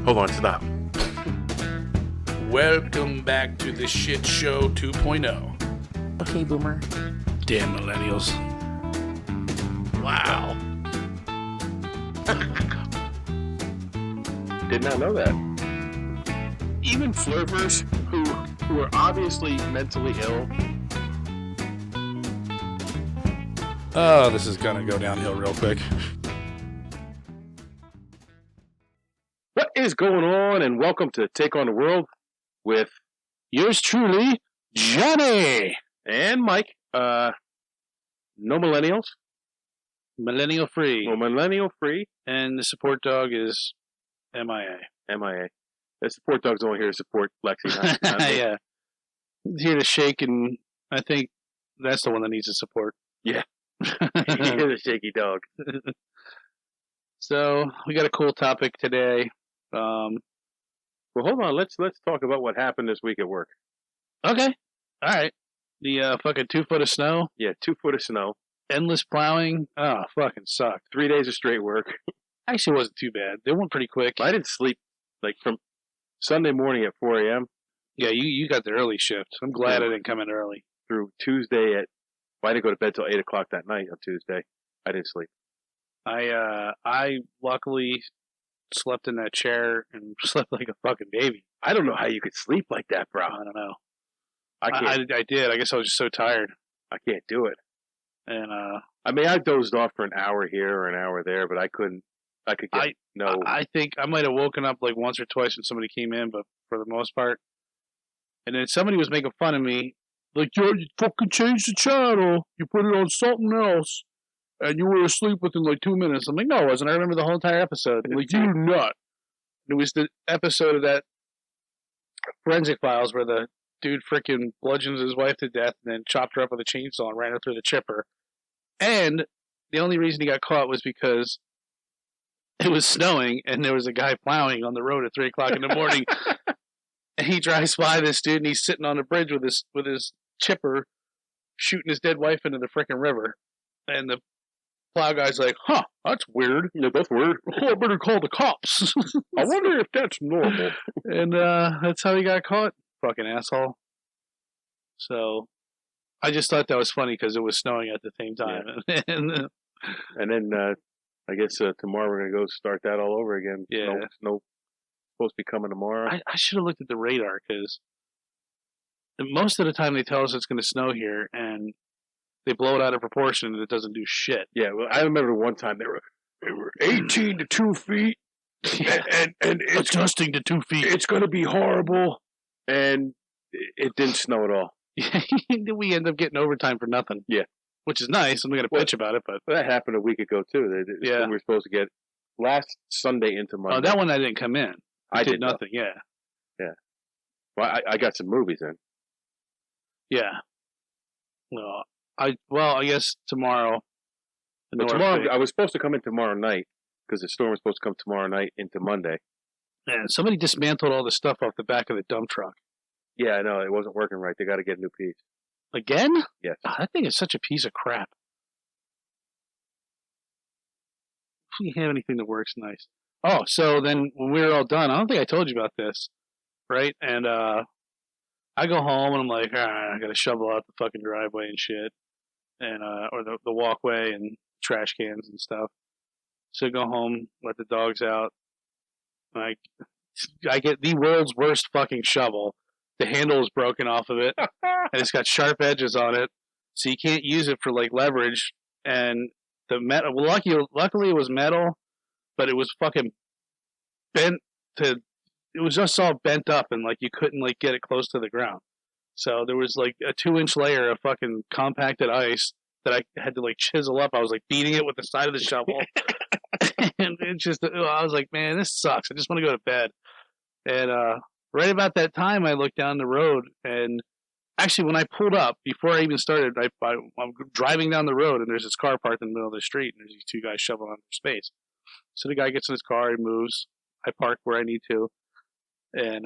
Hold on, stop. Welcome back to the Shit Show 2.0. Okay, Boomer. Damn millennials. Wow. Did not know that. Even flirters who are obviously mentally ill. Oh, this is gonna go downhill real quick. What is going on? And welcome to Take on the World with yours truly, Johnny and Mike. No millennials. Millennial free. Well, millennial free. And the support dog is MIA. MIA. The support dog's only here to support Lexi. Not me. Yeah. He's here to shake, and I think that's the one that needs the support. Yeah. You're the shaky dog. So we got a cool topic today. Well, hold on. Let's talk about what happened this week at work. Okay. All right. The fucking 2 foot of snow. Yeah, 2 foot of snow. Endless plowing. Oh, fucking sucked. 3 days of straight work. Actually, it wasn't too bad. They went pretty quick. I didn't sleep like from Sunday morning at 4 a.m. Yeah, you got the early shift. I'm glad I didn't come in early. Through Tuesday at. Well, I didn't go to bed till 8 o'clock that night on Tuesday. I didn't sleep. I luckily slept in that chair and slept like a fucking baby. I don't know how you could sleep like that, bro. I don't know. I can't. I did. I guess I was just so tired. I can't do it. And I mean, I dozed off for an hour here or an hour there, but I couldn't. I could get no. I think I might have woken up like once or twice when somebody came in, but for the most part. And then somebody was making fun of me. Like, yo, you fucking changed the channel. You put it on something else. And you were asleep within like 2 minutes. I'm like, no, I wasn't. I remember the whole entire episode. I'm like, you're not. It was the episode of that Forensic Files where the dude freaking bludgeons his wife to death and then chopped her up with a chainsaw and ran her through the chipper. And the only reason he got caught was because it was snowing and there was a guy plowing on the road at 3 o'clock in the morning. And he drives by this dude and he's sitting on the bridge with his chipper shooting his dead wife into the freaking river. And the plow guy's like, huh, that's weird. Yeah, that's weird. Oh, I better call the cops. I wonder if that's normal. And that's how he got caught. Fucking asshole. So I just thought that was funny because it was snowing at the same time. Yeah. and then I guess tomorrow we're going to go start that all over again. Yeah. Snow supposed to be coming tomorrow. I should have looked at the radar because most of the time they tell us it's going to snow here and they blow it out of proportion and it doesn't do shit. Yeah, well, I remember one time they were 18 to 2 feet and it's adjusting to 2 feet. It's going to be horrible. And it didn't snow at all. We end up getting overtime for nothing. Yeah. Which is nice. I'm going to bitch about it, but that happened a week ago too. We were supposed to get last Sunday into Monday. Oh, that one I didn't come in. I did nothing. Yeah. Yeah. Well, I got some movies in. Yeah. Well, I guess tomorrow. But tomorrow, I was supposed to come in tomorrow night because the storm was supposed to come tomorrow night into Monday. And somebody dismantled all the stuff off the back of the dump truck. Yeah, I know. It wasn't working right. They got to get a new piece. Again? Yes. Oh, that thing is such a piece of crap. If you have anything that works nice. Oh, so then when we were all done, I don't think I told you about this, right? And I go home and I'm like, all right, I got to shovel out the fucking driveway and shit, and or the walkway and trash cans and stuff. So I go home, let the dogs out. I get the world's worst fucking shovel. The handle is broken off of it, and it's got sharp edges on it, so you can't use it for like leverage. And the metal, well, luckily it was metal, but it was fucking bent to. It was just all bent up, and like you couldn't like get it close to the ground. So there was like a 2-inch layer of fucking compacted ice that I had to like chisel up. I was like beating it with the side of the shovel. And it just, I was like, man, this sucks. I just want to go to bed. And right about that time, I looked down the road, and actually, when I pulled up, before I even started, I'm driving down the road, and there's this car parked in the middle of the street, and there's these 2 guys shoveling on their space. So the guy gets in his car, he moves, I park where I need to, and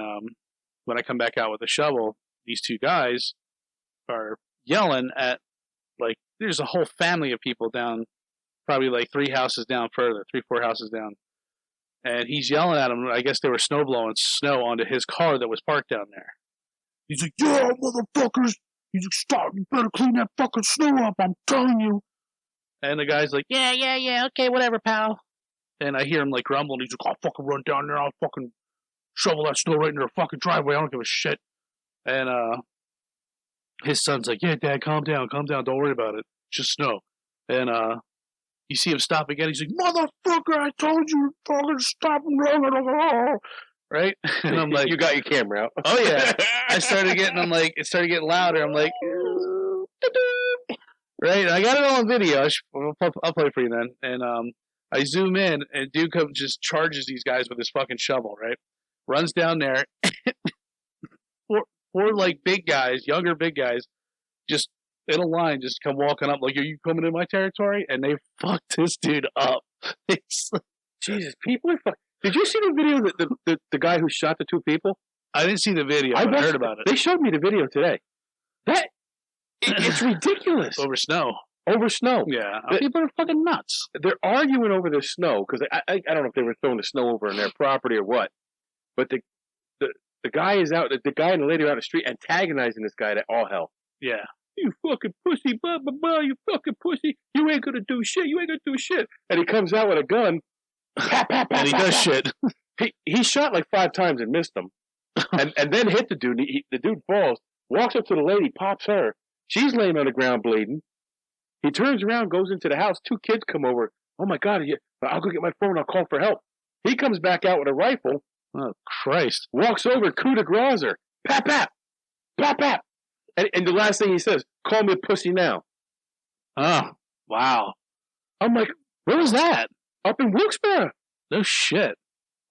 when I come back out with a shovel, these 2 guys are yelling at, like, there's a whole family of people down, probably like 3 houses down further, 3-4 houses down. and he's yelling at him. I guess they were blowing snow onto his car that was parked down there. He's like, "Yeah, motherfuckers! He's like, stop! You better clean that fucking snow up! I'm telling you." And the guy's like, "Yeah, okay, whatever, pal." And I hear him like grumbling. He's like, "I'll fucking run down there. I'll fucking shovel that snow right into their fucking driveway. I don't give a shit." And his son's like, "Yeah, Dad, calm down. Don't worry about it. It's just snow." And you see him stop again. He's like, "Motherfucker, I told you, fucking stop and run." Right? And I'm like, "You got your camera out." Oh yeah. It started getting louder. I'm like, right? And I got it all on video. I'll play for you then. And I zoom in, and dude comes, just charges these guys with his fucking shovel, right? Runs down there. Four like big guys, younger big guys, just in a line, just come walking up like, "Are you coming in my territory?" And they fucked this dude up. Jesus, people are fucking. Did you see the video that the guy who shot the two people? I didn't see the video. I heard about it. They showed me the video today. It's ridiculous. Over snow. Yeah. People are fucking nuts. They're arguing over the snow because I don't know if they were throwing the snow over on their property or what. But the guy is out. The guy and the lady are out on the street antagonizing this guy to all hell. Yeah. "You fucking pussy, blah, blah, blah, you fucking pussy. You ain't gonna do shit. And he comes out with a gun. Pap, pap, pap, and he does shit. He shot like 5 times and missed him. and then hit the dude. The dude falls, walks up to the lady, pops her. She's laying on the ground bleeding. He turns around, goes into the house. 2 kids come over. "Oh my God, I'll go get my phone. I'll call for help." He comes back out with a rifle. Oh, Christ. Walks over, coup de grace her. Pap, pap. Pap, pap. And the last thing he says, "Call me a pussy now." Oh, wow. I'm like, where was that? Up in Wilkes-Barre. No shit.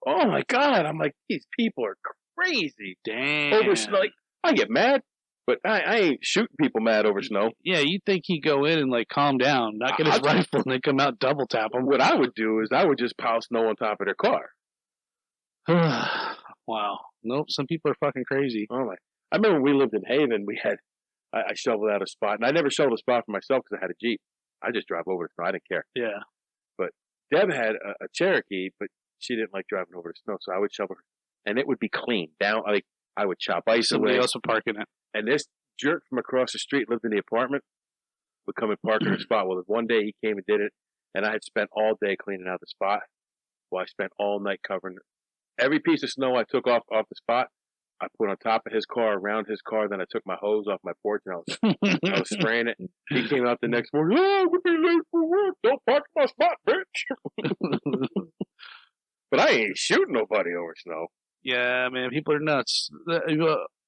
Oh my God. I'm like, these people are crazy. Damn. Over snow. Like, I get mad, but I ain't shooting people mad over snow. Yeah, you'd think he'd go in and like calm down, not get his rifle, and then come out double tap him. What I would do is I would just pile snow on top of their car. Wow. Nope, some people are fucking crazy. Oh my. I remember when we lived in Haven, I shoveled out a spot, and I never shoveled a spot for myself because I had a Jeep. I just drive over the snow. I didn't care. Yeah. But Deb had a Cherokee, but she didn't like driving over the snow, so I would shovel her. And it would be clean. Down, like, I would chop ice Somebody away. else would park in it. And this jerk from across the street lived in the apartment, would come and park in the spot. Well, one day he came and did it, and I had spent all day cleaning out the spot. Well, I spent all night covering every piece of snow I took off the spot. I put on top of his car, around his car. Then I took my hose off my porch and I was spraying it. He came out the next morning. "Oh, we'll be late for work. Don't park in my spot, bitch." But I ain't shooting nobody over snow. Yeah, man, people are nuts.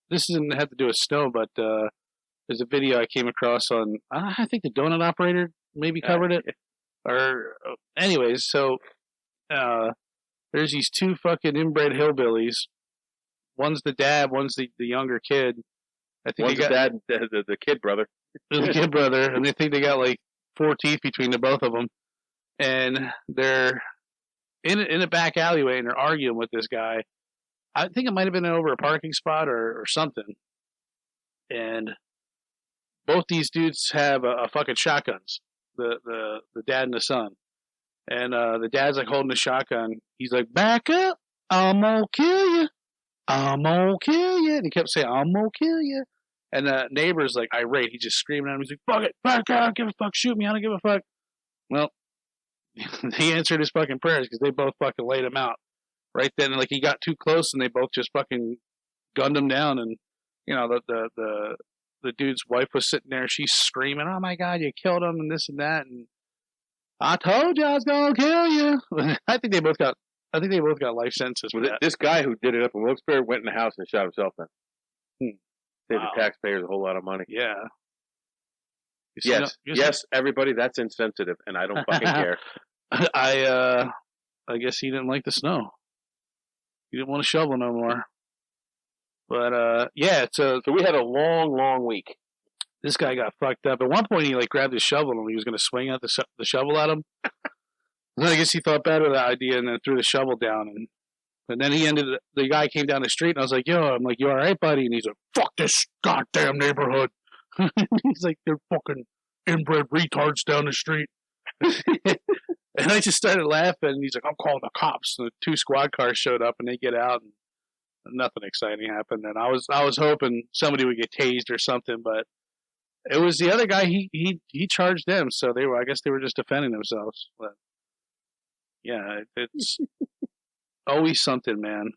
This doesn't have to do with snow, but there's a video I came across on, I think the Donut Operator maybe covered it. Or, anyways, so there's these 2 fucking inbred hillbillies. One's the dad, one's the younger kid. I think one's the dad, the kid brother. The kid brother, and they think they got like 4 teeth between the both of them. And they're in a back alleyway, and they're arguing with this guy. I think it might have been over a parking spot or something. And both these dudes have a fucking shotguns. The dad and the son. And the dad's like holding a shotgun. He's like, "Back up! I'm gonna kill you! I'm gonna kill you!" And he kept saying, "I'm gonna kill you!" And the neighbor's like irate. He's just screaming at him. He's like, "Fuck it! Fuck it! I don't give a fuck! Shoot me! I don't give a fuck!" Well, he answered his fucking prayers because they both fucking laid him out right then. And like he got too close, and they both just fucking gunned him down. And you know the dude's wife was sitting there. She's screaming, "Oh my God, you killed him!" and this and that. And I told you I was gonna kill you. I think they both got life sentences for that. This guy who did it up in Wilkes-Barre went in the house and shot himself then. Saved the taxpayers a whole lot of money. Yeah. Yes, everybody, that's insensitive, and I don't fucking care. I guess he didn't like the snow. He didn't want to shovel no more. But yeah, so we had a long week. This guy got fucked up. At one point, he like grabbed his shovel and he was going to swing out the shovel at him. And then I guess he thought better of the idea and then threw the shovel down. And then the guy came down the street and I was like, "Yo," I'm like, "You all right, buddy?" And he's like, "Fuck this goddamn neighborhood." He's like, "They're fucking inbred retards down the street." And I just started laughing. And he's like, I'm calling the cops. And the 2 squad cars showed up, and they get out, and nothing exciting happened. And I was hoping somebody would get tased or something, but it was the other guy. He charged them, so I guess they were just defending themselves. But yeah, it's always something, man.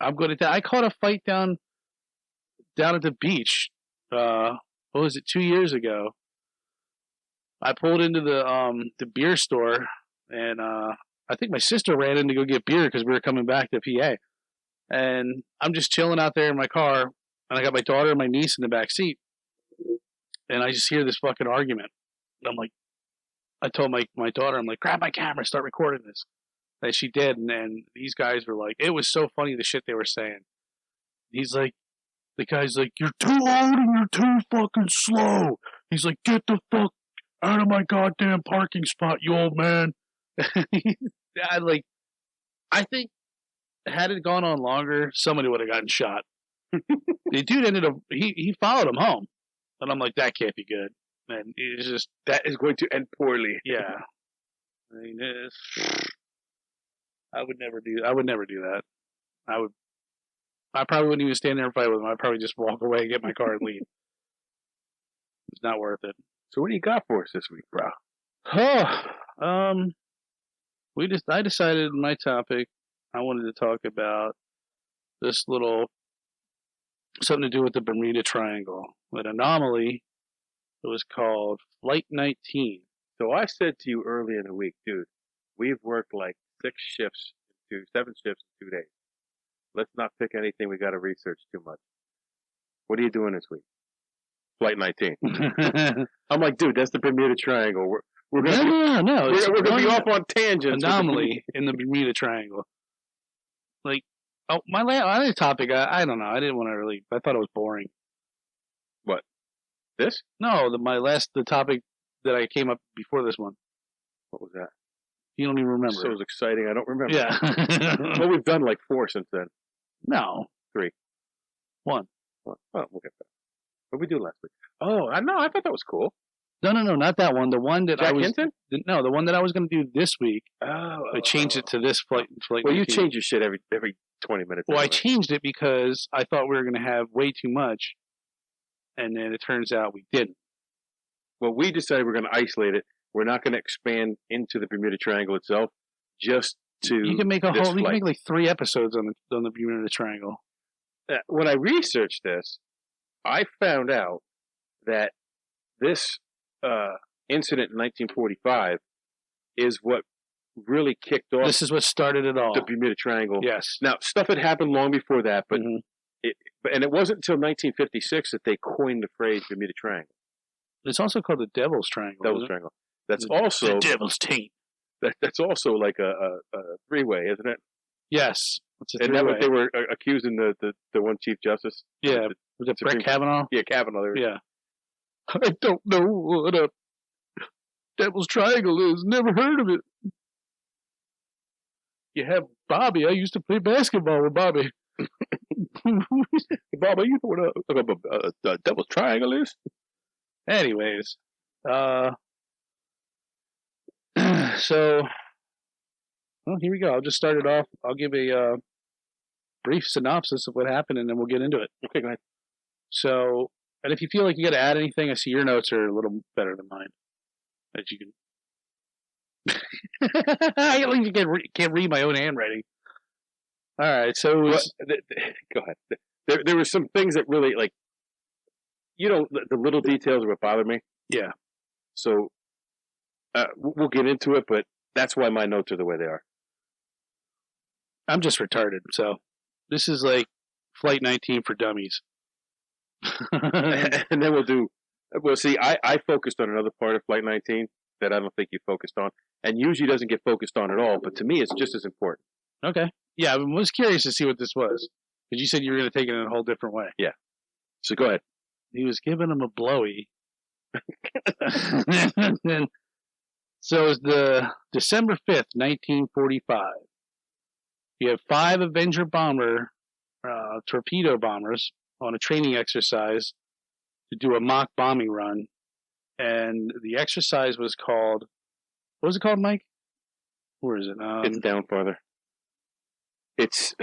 I'm good at that. I caught a fight down at the beach. What was it? 2 years ago. I pulled into the beer store, and I think my sister ran in to go get beer because we were coming back to PA. And I'm just chilling out there in my car, and I got my daughter and my niece in the back seat, and I just hear this fucking argument. And I'm like, I told my daughter, I'm like, grab my camera, start recording this. And she did, and these guys were like, it was so funny the shit they were saying. He's like, the guy's like, you're too old and you're too fucking slow. He's like, get the fuck out of my goddamn parking spot, you old man. I think had it gone on longer, somebody would have gotten shot. The dude ended up, he followed him home. And I'm like, that can't be good. And it's just, that is going to end poorly. Yeah. I mean, I would never do that. I probably wouldn't even stand there and fight with him. I'd probably just walk away, get my car, and leave. It's not worth it. So what do you got for us this week, bro? I decided my topic, I wanted to talk about this little, something to do with the Bermuda Triangle. An anomaly. It was called Flight 19. So I said to you earlier in the week, dude, we've worked like 7 shifts in 2 days. Let's not pick anything we got to research too much. What are you doing this week? Flight 19. I'm like, dude, that's the Bermuda Triangle. We're gonna no. We're gonna be off on tangents. Anomaly in the Bermuda Triangle. Like, my other topic, I don't know. I didn't want to really. I thought it was boring. What? This? No, the topic that I came up before this one. What was that? You don't even remember. So it was exciting. I don't remember. Yeah. Well, we've done like 4 since then. No. 3. 1. Oh, we'll get that. What did we do last week? Oh, I thought that was cool. No, not that one. The one that Jack I was. Hinton? No, the one that I was going to do this week. I changed it to this flight. Well, 19. You change your shit every 20 minutes. Well, anyway. I changed it because I thought we were going to have way too much, and then it turns out we didn't. Well, we decided we're going to isolate it. We're not going to expand into the Bermuda Triangle itself. Just to you can make you can make like 3 episodes on the Bermuda Triangle. When I researched this, I found out that this incident in 1945 is what really kicked off. This is what started it all. The Bermuda Triangle. Yes. Now, stuff had happened long before that, but it wasn't until 1956 that they coined the phrase Bermuda Triangle. It's also called the Devil's Triangle. Devil's Triangle. That's also the Devil's Taint. That's also like a 3-way, isn't it? Yes. Isn't that what they were accusing the one Chief Justice? Yeah. Was it Brett Kavanaugh? Yeah, Kavanaugh. Yeah. I don't know what a Devil's Triangle is. Never heard of it. You have Bobby. I used to play basketball with Bobby. Bobby, you know what a Devil's Triangle is? Anyways, so, well, here we go. I'll just start it off. I'll give a brief synopsis of what happened, and then we'll get into it. Okay, go ahead. So, and if you feel like you got to add anything, I see your notes are a little better than mine. That you can. I can't read my own handwriting. All right, so go ahead. There were some things that really, like, the little details are what bothered me. Yeah. So we'll get into it, but that's why my notes are the way they are. I'm just retarded, so this is like Flight 19 for dummies. And then we'll see, I focused on another part of Flight 19 that I don't think you focused on, and usually doesn't get focused on at all, but to me it's just as important. Okay. Yeah, I was curious to see what this was, because you said you were going to take it in a whole different way. Yeah. So go ahead. He was giving him a blowy. So it was the December 5th, 1945. You have 5 Avenger bomber torpedo bombers on a training exercise to do a mock bombing run. And the exercise was called What was it called, Mike? Where is it? It's down farther. It's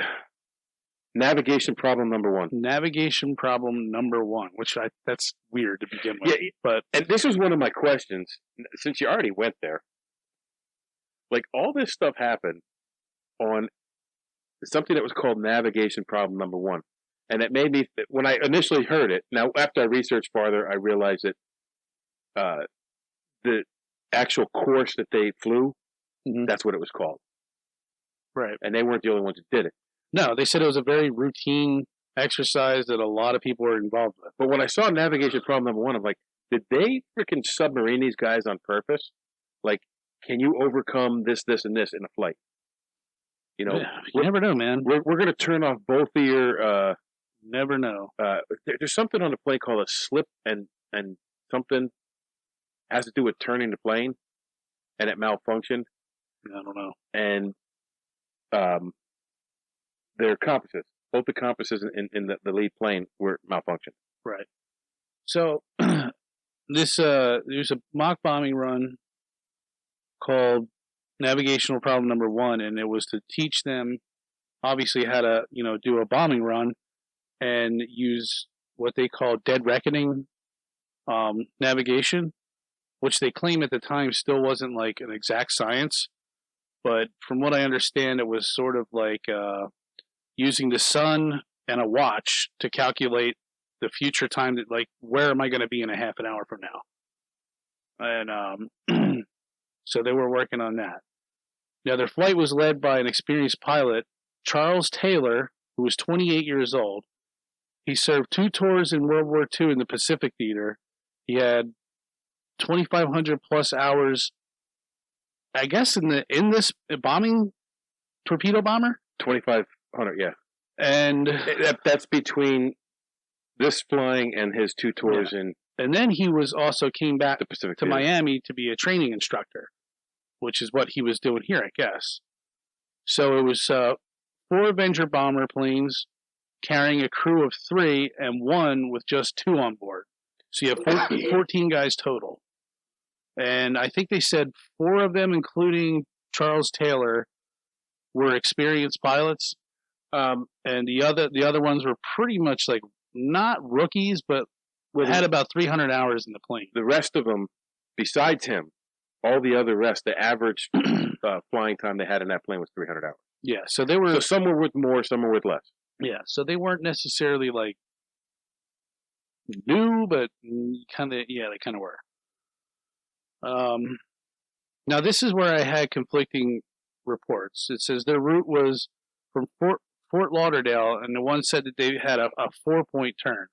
navigation problem number 1. Navigation problem number 1, which that's weird to begin with. Yeah, but and this was one of my questions, since you already went there. Like, all this stuff happened on something that was called navigation problem number 1. And it made me, when I initially heard it, now after I researched farther, I realized that the actual course that they flew, that's what it was called. Right. And they weren't the only ones who did it. No, they said it was a very routine exercise that a lot of people were involved with. But when I saw navigation problem number 1, I'm like, did they freaking submarine these guys on purpose? Like, can you overcome this, and this in a flight? You know, you never know, man. We're going to turn off both of your. Never know. There's something on the plane called a slip and something has to do with turning the plane, and it malfunctioned. I don't know. And their compasses, both the compasses in the lead plane were malfunctioned. Right. So there's a mock bombing run called Navigational Problem Number 1, and it was to teach them, obviously, how to do a bombing run and use what they call dead reckoning navigation, which they claim at the time still wasn't like an exact science. But from what I understand, it was sort of like using the sun and a watch to calculate the future time that, like, where am I going to be in a half an hour from now? And so they were working on that. Now, their flight was led by an experienced pilot, Charles Taylor, who was 28 years old. He served 2 tours in World War II in the Pacific Theater. He had 2,500 plus hours, I guess, in this bombing torpedo bomber. 2,500, yeah. And that's between this flying and his 2 tours in. And then he was also came back the Pacific to Miami to be a training instructor, which is what he was doing here, I guess. So it was 4 Avenger bomber planes carrying a crew of 3 and 1 with just 2 on board. So you have 14 guys total. And I think they said 4 of them, including Charles Taylor, were experienced pilots. And the other ones were pretty much like not rookies, but had about 300 hours in the plane. The rest of them, besides him, all the other rest, the average flying time they had in that plane was 300 hours. Yeah, so they were. So some were with more, some were with less. Yeah, so they weren't necessarily like new, but kind of. Yeah, they kind of were. Now this is where I had conflicting reports. It says their route was from Fort Lauderdale, and the one said that they had a 4-point turn.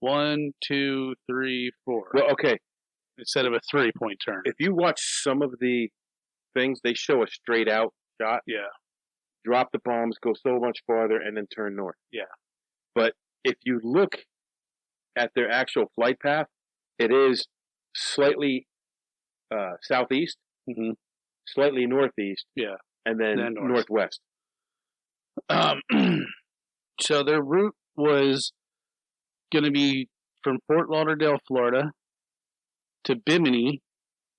1, 2, 3, 4. Well, okay. Instead of a 3-point turn. If you watch some of the things, they show a straight out shot. Yeah. Drop the bombs, go so much farther, and then turn north. Yeah. But if you look at their actual flight path, it is slightly southeast, slightly northeast, and then northwest. So their route was going to be from Fort Lauderdale, Florida, to Bimini,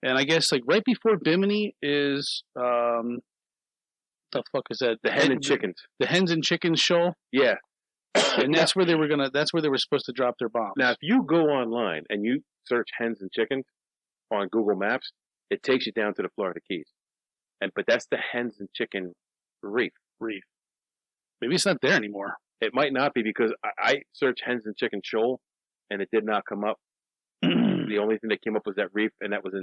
and I guess like right before Bimini is the fuck is that? The Hen and Chickens. The Hens and Chickens shoal. Yeah. And that's where they were That's where they were supposed to drop their bombs. Now, if you go online and you search hens and chickens on Google Maps, it takes you down to the Florida Keys. But that's the Hens and Chicken reef. Maybe it's not there anymore. It might not be, because I searched Hens and Chicken shoal, and it did not come up. The only thing that came up was that reef, and that was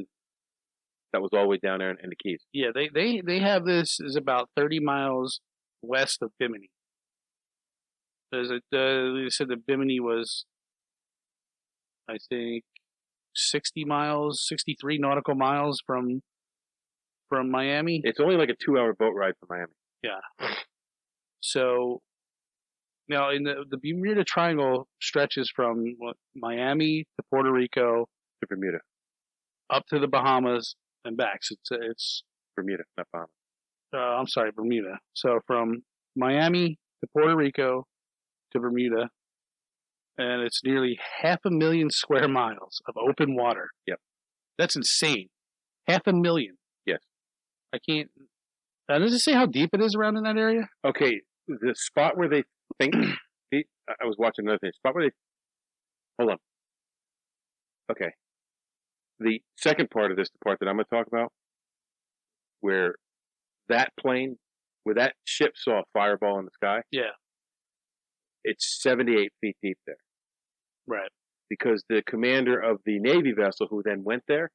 all the way down there in the Keys. Yeah, they have this is about 30 miles west of Bimini. They said that Bimini was, I think, 63 nautical miles from Miami. It's only like a 2-hour boat ride from Miami. Yeah. So now in the Bermuda Triangle stretches from Miami to Puerto Rico to Bermuda, up to the Bahamas and back. So it's Bermuda, not Bahamas. I'm sorry, Bermuda. So from Miami to Puerto Rico to Bermuda, and it's nearly 500,000 square miles of open water. Yep. That's insane. 500,000. Yes. I can't. Does it say how deep it is around in that area? Okay, the spot where they think... I was watching another thing. Spot where they... Hold on. Okay. The second part of this, the part that I'm going to talk about, where that plane, where that ship saw a fireball in the sky, Yeah. it's 78 feet deep there. Right. Because the commander of the Navy vessel who then went there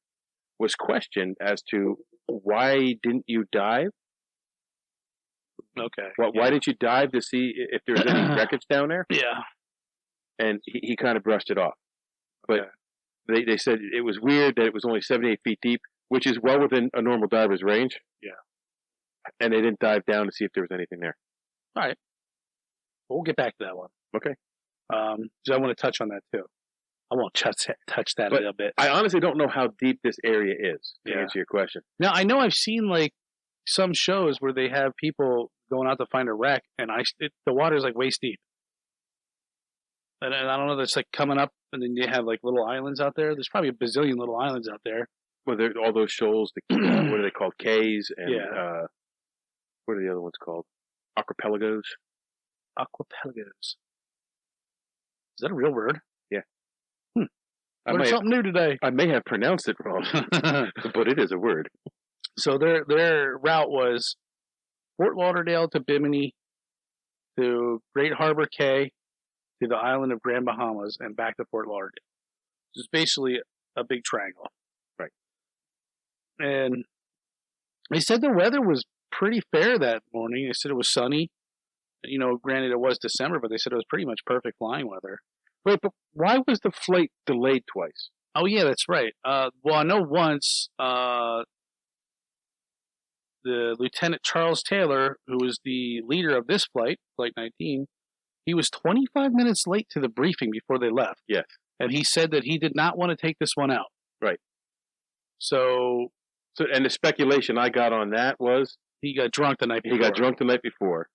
was questioned as to why didn't you dive? Okay. Why didn't you dive to see if there was any wreckage down there? Yeah. And he kind of brushed it off. But okay. they said it was weird that it was only 78 feet deep, which is well within a normal diver's range. Yeah. And they didn't dive down to see if there was anything there. All right. We'll get back to that one. Okay. So I want to touch on that too. I won't touch that a little bit. I honestly don't know how deep this area is, to answer your question. Now, I know I've seen like some shows where they have people going out to find a wreck, and the water's like waist deep. And I don't know, that's like coming up, and then you have like little islands out there. There's probably a bazillion little islands out there. Well, there's all those shoals, what are they called? Cays, and what are the other ones called? Archipelagos. Archipelagos. Is that a real word? Yeah. Learned something new today. I may have pronounced it wrong, but it is a word. So their route was Fort Lauderdale to Bimini, to Great Harbor Cay, to the island of Grand Bahamas, and back to Fort Lauderdale. It's basically a big triangle. Right. And they said the weather was pretty fair that morning. They said it was sunny. You know, granted it was December, but they said it was pretty much perfect flying weather. Wait, but why was the flight delayed twice? Oh, yeah, that's right. Well, I know once the Lieutenant Charles Taylor, who was the leader of this flight, Flight 19, he was 25 minutes late to the briefing before they left. Yes. And he said that he did not want to take this one out. Right. So, and the speculation I got on that was... He got drunk the night before. He got drunk the night before,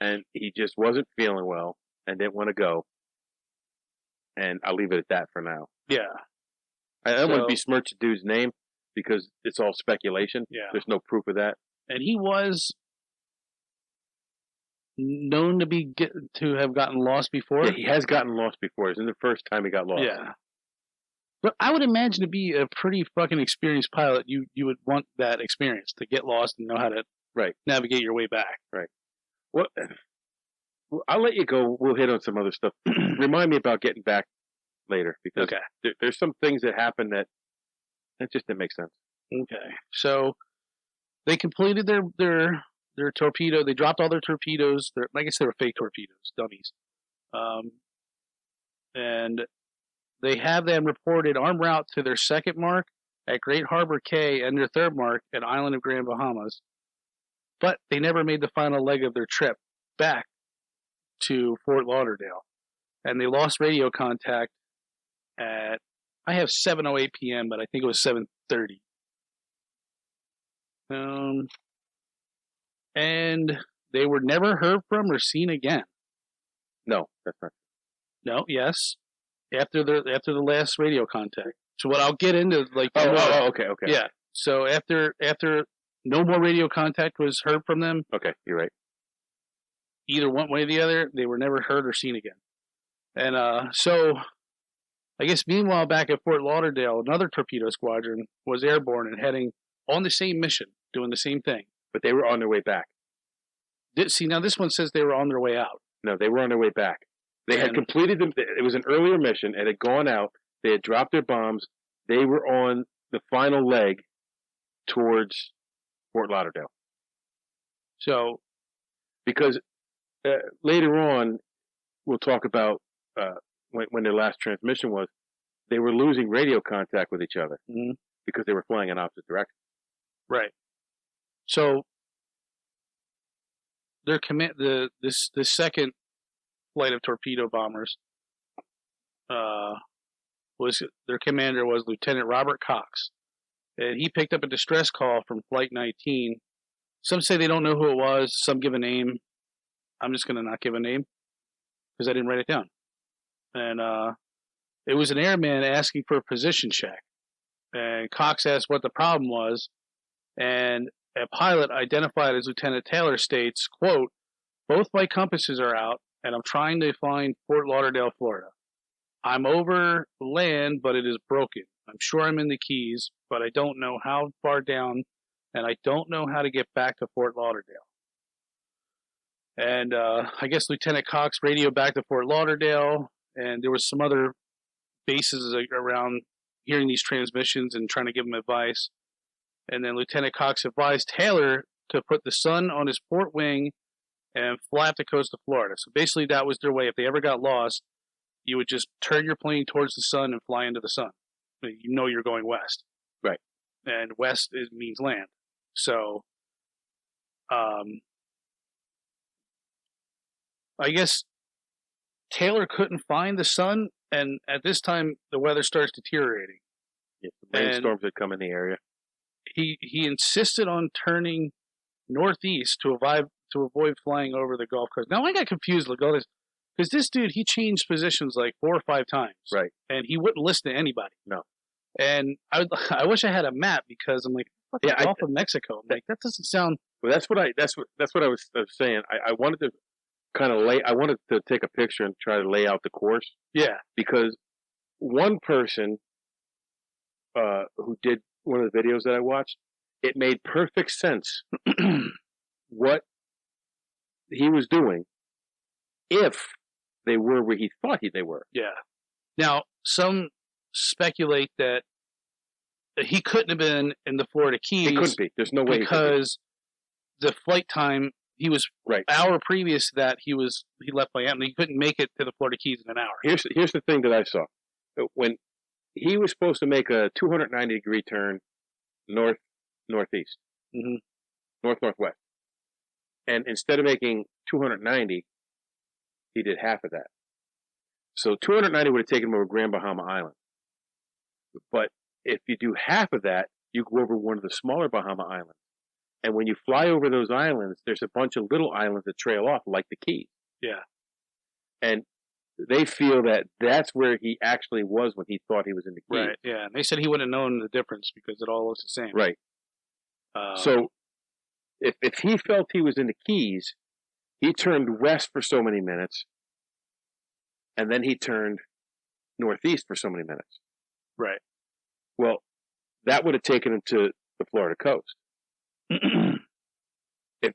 and he just wasn't feeling well and didn't want to go. And I'll leave it at that for now. Yeah. I don't want to besmirch the dude's name because it's all speculation. Yeah. There's no proof of that. And he was known to have gotten lost before. Yeah, he has gotten lost before. It isn't the first time he got lost. Yeah. But I would imagine to be a pretty fucking experienced pilot, you would want that experience to get lost and know how to navigate your way back. Right. Well, I'll let you go. We'll hit on some other stuff. Remind me about getting back later because there's some things that happen that just didn't make sense. Okay. So they completed their torpedo. They dropped all their torpedoes. I guess they were fake torpedoes, dummies. And they have them reported en route to their second mark at Great Harbor Cay and their third mark at Island of Grand Bahamas. But they never made the final leg of their trip back to Fort Lauderdale. And they lost radio contact at, I have 7:08 p.m., but I think it was 7:30. And they were never heard from or seen again. No, that's not. No, yes. After the last radio contact. So what I'll get into like okay. Yeah. So after no more radio contact was heard from them. Okay, you're right. Either one way or the other, they were never heard or seen again. And so I guess meanwhile back at Fort Lauderdale, another torpedo squadron was airborne and heading on the same mission, doing the same thing. But they were on their way back. See, now this one says they were on their way out. No, they were on their way back. They had completed them. It was an earlier mission. It had gone out. They had dropped their bombs. They were on the final leg towards Fort Lauderdale. So, because later on, we'll talk about when their last transmission was, they were losing radio contact with each other because they were flying in opposite directions. Right. So, their this second flight of torpedo bombers their commander was Lieutenant Robert Cox, and he picked up a distress call from Flight 19. Some say they don't know who it was. Some give a name. I'm just going to not give a name because I didn't write it down. And it was an airman asking for a position check, and Cox asked what the problem was, and a pilot identified as Lieutenant Taylor states, quote, "Both my compasses are out, and I'm trying to find Fort Lauderdale, Florida. I'm over land, but it is broken. I'm sure I'm in the Keys, but I don't know how far down, and I don't know how to get back to Fort Lauderdale." And I guess Lieutenant Cox radioed back to Fort Lauderdale, and there was some other bases around hearing these transmissions and trying to give him advice. And then Lieutenant Cox advised Taylor to put the sun on his port wing and fly up the coast of Florida. So basically that was their way. If they ever got lost, you would just turn your plane towards the sun and fly into the sun. You know you're going west. Right. And west means land. So I guess Taylor couldn't find the sun, and at this time the weather starts deteriorating. Yeah, rainstorms had come in the area. He insisted on turning northeast to avoid flying over the Gulf Coast. Now I got confused with all this because this dude, he changed positions like 4 or 5 times, right? And he wouldn't listen to anybody. No. And I wish I had a map because I'm like, yeah, Gulf of Mexico. I'm like, that doesn't sound. Well, that's what I was saying. I wanted to I wanted to take a picture and try to lay out the course. Yeah. Because one person who did one of the videos that I watched, it made perfect sense what he was doing if they were where he thought they were. Yeah. Now, some speculate that he couldn't have been in the Florida Keys. He couldn't be. There's no way because the flight time, he was right. Hour previous to that, he left Miami. He couldn't make it to the Florida Keys in an hour. Here's the thing that I saw. When he was supposed to make a 290-degree turn northeast, mm-hmm. northwest, and instead of making 290, he did half of that. So 290 would have taken him over Grand Bahama Island. But if you do half of that, you go over one of the smaller Bahama Islands. And when you fly over those islands, there's a bunch of little islands that trail off, like the Keys. Yeah. And they feel that that's where he actually was when he thought he was in the Keys. Right, yeah. And they said he wouldn't have known the difference because it all looks the same. Right. So if he felt he was in the Keys, he turned west for so many minutes, and then he turned northeast for so many minutes. Right. Well, that would have taken him to the Florida coast.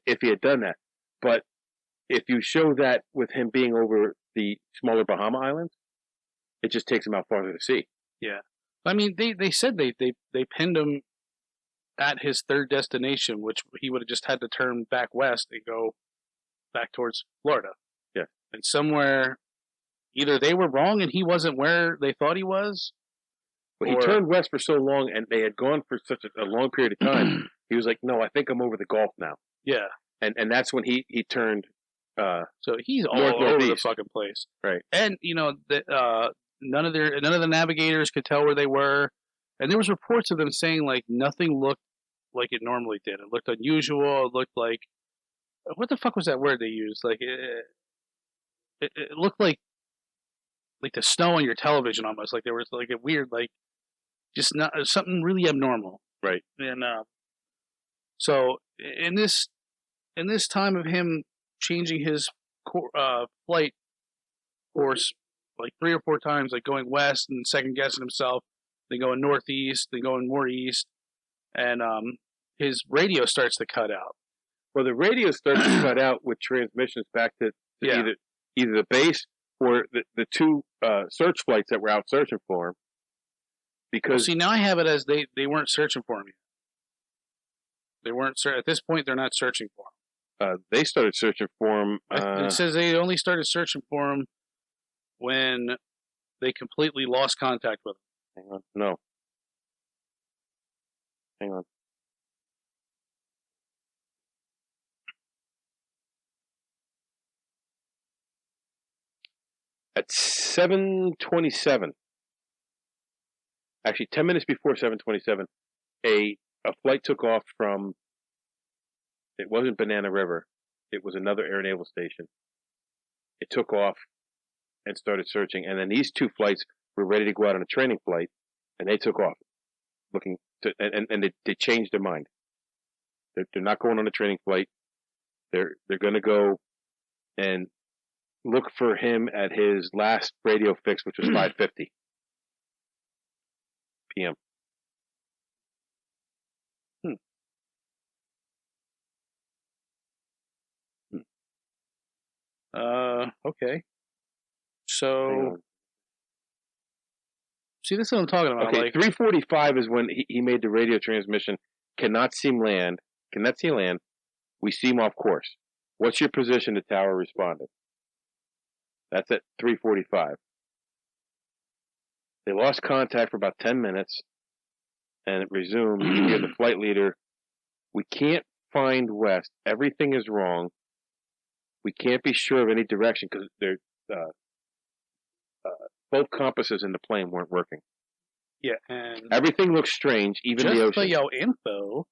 if he had done that. But if you show that with him being over the smaller Bahama Islands, it just takes him out farther to sea. Yeah. I mean, they said they pinned him at his third destination, which he would have just had to turn back west and go back towards Florida. Yeah. And somewhere, either they were wrong and he wasn't where they thought he was. Well, he turned west for so long, and they had gone for such a long period of time. He was like, "No, I think I'm over the Gulf now." Yeah. And that's when he turned. So he's all over the fucking place, right? And none of the navigators could tell where they were, and there was reports of them saying like nothing looked like it normally did. It looked unusual. It looked like what the fuck was that word they used? Like it looked like the snow on your television almost. Like there was like a weird just not something really abnormal, right? And so in this time of him changing his flight course like 3 or 4 times, like going west and second guessing himself, then going northeast, then going more east, and his radio starts to cut out. Well, the radio starts to cut out with transmissions back to either the base or the 2 search flights that were out searching for him. Because see, now I have it as they weren't searching for him yet. They weren't at this point. They're not searching for him. They started searching for him. It says they only started searching for him when they completely lost contact with him. Hang on. No. Hang on. At 7:27, actually 10 minutes before 7:27, a flight took off from, it wasn't Banana River, it was another Air Naval Station. It took off and started searching, and then these 2 flights were ready to go out on a training flight, and they took off, looking to, and they changed their mind. They're not going on a training flight. They're going to go and look for him at his last radio fix, which was 5:50 p.m. Okay. So, see, this is what I'm talking about. Okay, like 3:45 is when he made the radio transmission. Cannot see land. We seem off course. What's your position? The tower responded. That's at 3:45. They lost contact for about 10 minutes, and it resumed. You can hear the flight leader. We can't find west. Everything is wrong. We can't be sure of any direction because both compasses in the plane weren't working. Yeah, and everything looks strange, even just the ocean. for your info,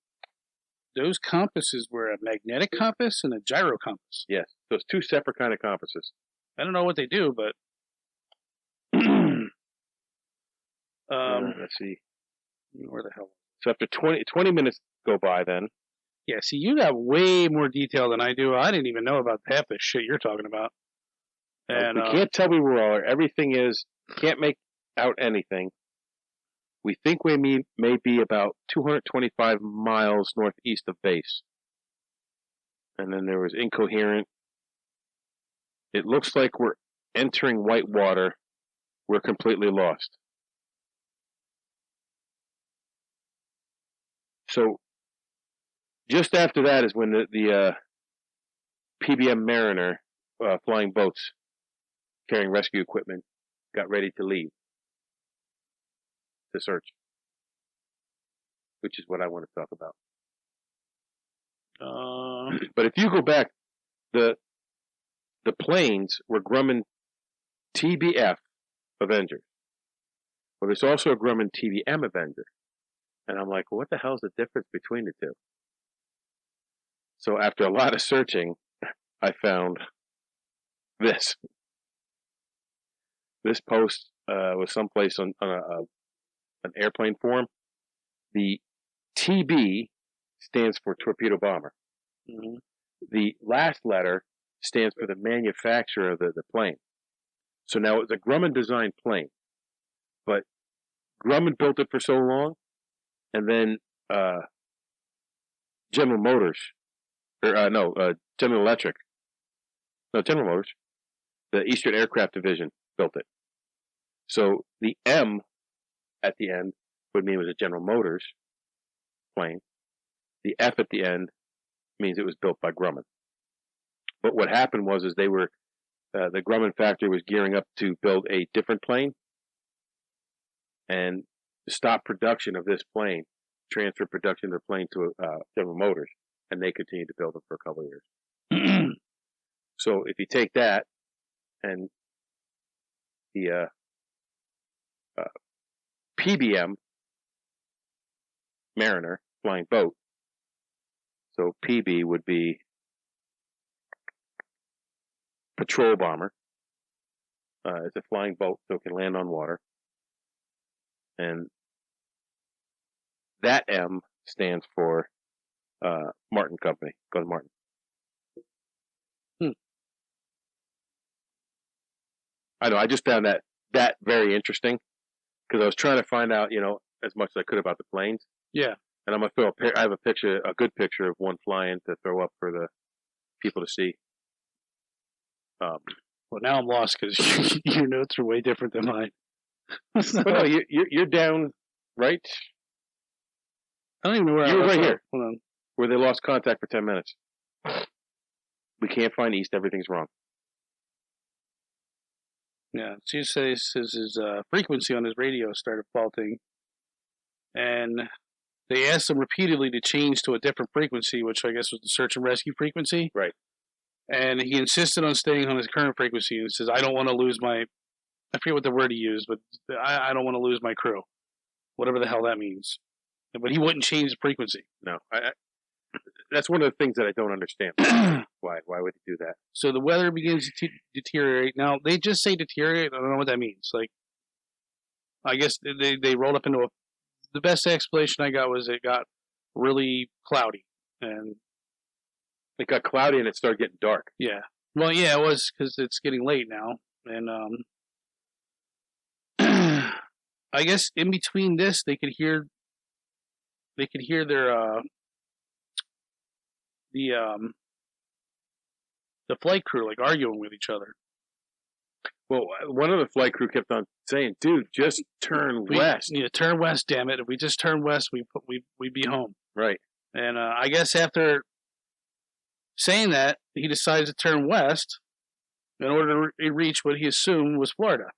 those compasses were a magnetic compass and a gyro compass. Yes, those two separate kind of compasses. I don't know what they do, but let's see. Where the hell? So after 20 minutes go by, then. Yeah, see, you got way more detail than I do. I didn't even know about half this shit you're talking about. And we can't tell where we are. Everything is, can't make out anything. We think we may be about 225 miles northeast of base. And then there was incoherent. It looks like we're entering white water. We're completely lost. So just after that is when the PBM Mariner flying boats carrying rescue equipment got ready to leave to search, which is what I want to talk about. But if you go back, the planes were Grumman TBF Avengers. Well, there's also a Grumman TBM Avenger. And I'm like, well, what the hell's the difference between the two? So after a lot of searching, I found this. This post was someplace on an airplane forum. The TB stands for torpedo bomber. Mm-hmm. The last letter stands for the manufacturer of the plane. So now it's a Grumman designed plane, but Grumman built it for so long, and then General Motors, General Motors, the Eastern Aircraft Division built it. So the M at the end would mean it was a General Motors plane. The F at the end means it was built by Grumman. But what happened was they were the Grumman factory was gearing up to build a different plane, and to stop production of this plane, transfer production of the plane to General Motors, and they continued to build them for a couple of years. So if you take that and the PBM Mariner flying boat, so PB would be patrol bomber. It's a flying boat, so it can land on water. And that M stands for Martin Company. Go to Martin. I know. I just found that very interesting because I was trying to find out, as much as I could about the planes. Yeah. And I'm gonna I have a good picture of one flying to throw up for the people to see. Well, now I'm lost because your notes are way different than mine. But no, you're down, right? I don't even know where you were right here. Hold on. Where they lost contact for 10 minutes. We can't find east. Everything's wrong. Yeah, she says his frequency on his radio started faulting, and they asked him repeatedly to change to a different frequency, which I guess was the search and rescue frequency. Right. And he insisted on staying on his current frequency and says, I don't want to lose my, I forget what the word he used, but I don't want to lose my crew. Whatever the hell that means. But he wouldn't change the frequency. No. That's one of the things that I don't understand. Why would he do that? So the weather begins to deteriorate. Now, they just say deteriorate. I don't know what that means. Like, I guess they rolled up into the best explanation I got was it got really cloudy. and it got cloudy and it started getting dark. Yeah. Well, yeah, it was because it's getting late now, and I guess in between this, they could hear their the flight crew like arguing with each other. Well, one of the flight crew kept on saying, "Dude, just turn west." Yeah, turn west, damn it! If we just turn west, we'd be home. Right. And I guess after saying that, he decided to turn west in order to reach what he assumed was Florida.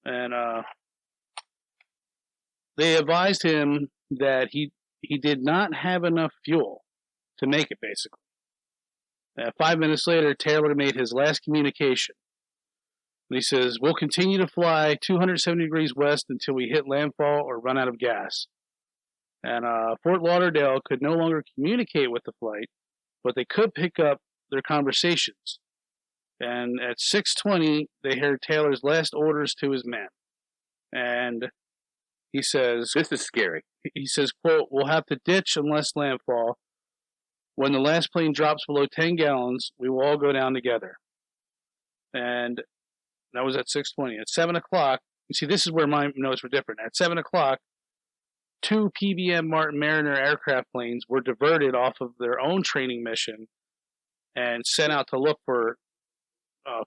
And they advised him that he did not have enough fuel to make it, basically. 5 minutes later, Taylor made his last communication. And he says, "We'll continue to fly 270 degrees west until we hit landfall or run out of gas." And Fort Lauderdale could no longer communicate with the flight, but they could pick up their conversations. And at 6:20, they heard Taylor's last orders to his men. And he says, "This is scary." He says, quote, "We'll have to ditch unless landfall. When the last plane drops below 10 gallons, we will all go down together." And that was at 6:20. At 7 o'clock, you see, this is where my notes were different. At 7 o'clock, 2 PBM Mariner aircraft planes were diverted off of their own training mission and sent out to look for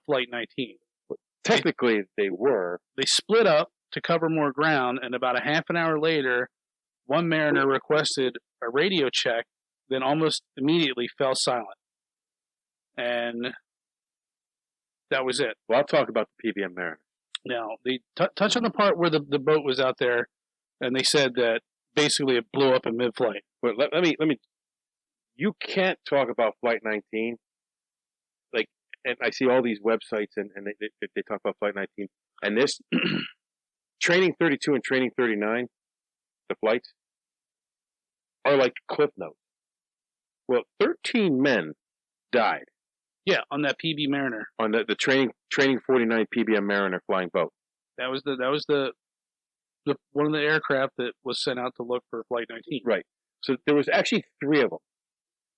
Flight 19. Technically, they were. They split up to cover more ground, and about a half an hour later, one Mariner requested a radio check, then almost immediately fell silent. And that was it. Well, I'll talk about the PBM Mariner. Now, they touch on the part where the boat was out there, and they said that basically it blew up in mid-flight. But let me. You can't talk about Flight 19. Like, and I see all these websites, and they talk about Flight 19, and this Training 32 and Training 39, the flights, are like cliff notes. Well, 13 men died. Yeah, on that PB Mariner. On the Training 49 PBM Mariner flying boat. That was the one of the aircraft that was sent out to look for Flight 19. Right. So there was actually 3 of them.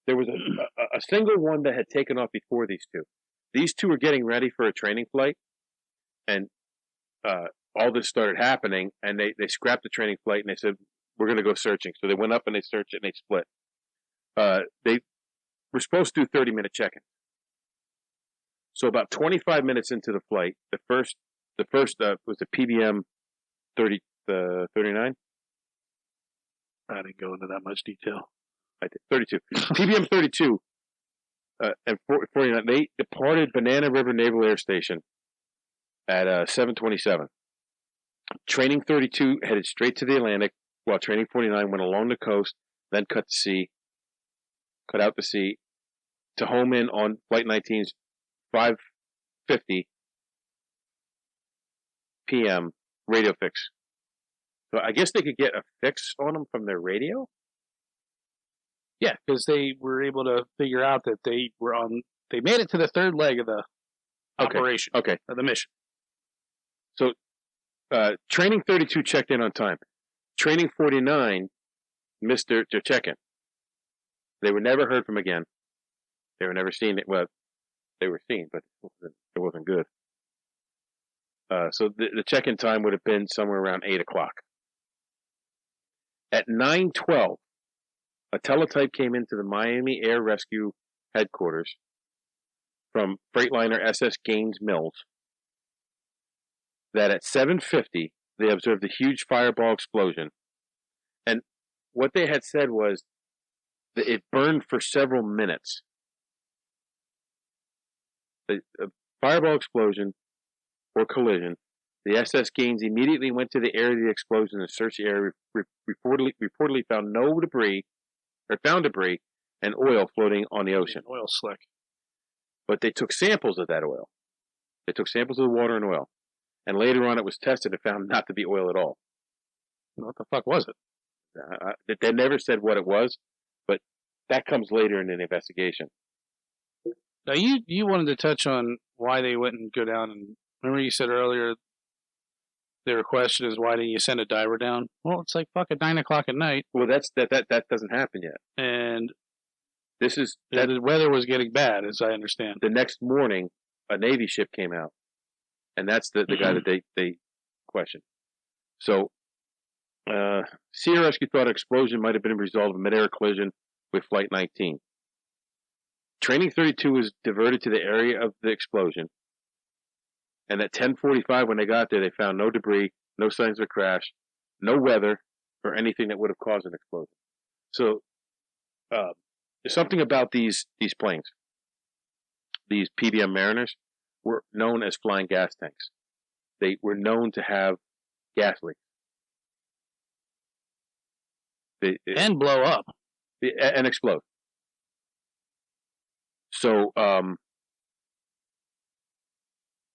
There was a single one that had taken off before these 2. These 2 were getting ready for a training flight, and all this started happening, and they scrapped the training flight, and they said, "We're going to go searching." So they went up and they searched it, and they split. They were supposed to do 30-minute check-in. So about 25 minutes into the flight, the first was the PBM 39. I didn't go into that much detail. I did 32. PBM 32 and 49. They departed Banana River Naval Air Station at 7:27. Training 32 headed straight to the Atlantic, while Training 49 went along the coast, then cut out to sea, to home in on Flight 19's 5:50 p.m. radio fix. So I guess they could get a fix on them from their radio? Yeah, because they were able to figure out that they made it to the third leg of the operation. Okay. Of the mission. So Training 32 checked in on time. Training 49 missed their check-in. They were never heard from again. They were never seen. Well, they were seen, but it wasn't good. So the check-in time would have been somewhere around 8 o'clock. At 9:12, a teletype came into the Miami Air Rescue headquarters from Freightliner SS Gaines Mills that at 7:50 they observed a huge fireball explosion. And what they had said was that it burned for several minutes. A fireball explosion or collision. The SS Gaines immediately went to the area of the explosion and searched the area. Reportedly found debris and oil floating on the ocean. Oil slick. But they took samples of that oil. They took samples of the water and oil. And later on it was tested and found not to be oil at all. What the fuck was it? They never said what it was, but that comes later in an investigation. Now, you wanted to touch on why they wouldn't go down, and remember you said earlier their question is, why didn't you send a diver down? Well, it's like fucking 9 o'clock at night. Well, that doesn't happen yet. And The weather was getting bad, as I understand. The next morning, a Navy ship came out, and that's the guy that they questioned. So, sea rescue thought an explosion might have been a result of a mid-air collision with Flight 19. Training 32 was diverted to the area of the explosion, and at 10:45 when they got there, they found no debris, no signs of a crash, no weather, or anything that would have caused an explosion. So, there's something about these planes. These PBM Mariners were known as flying gas tanks. They were known to have gas leaks. And blow up. And explode. So,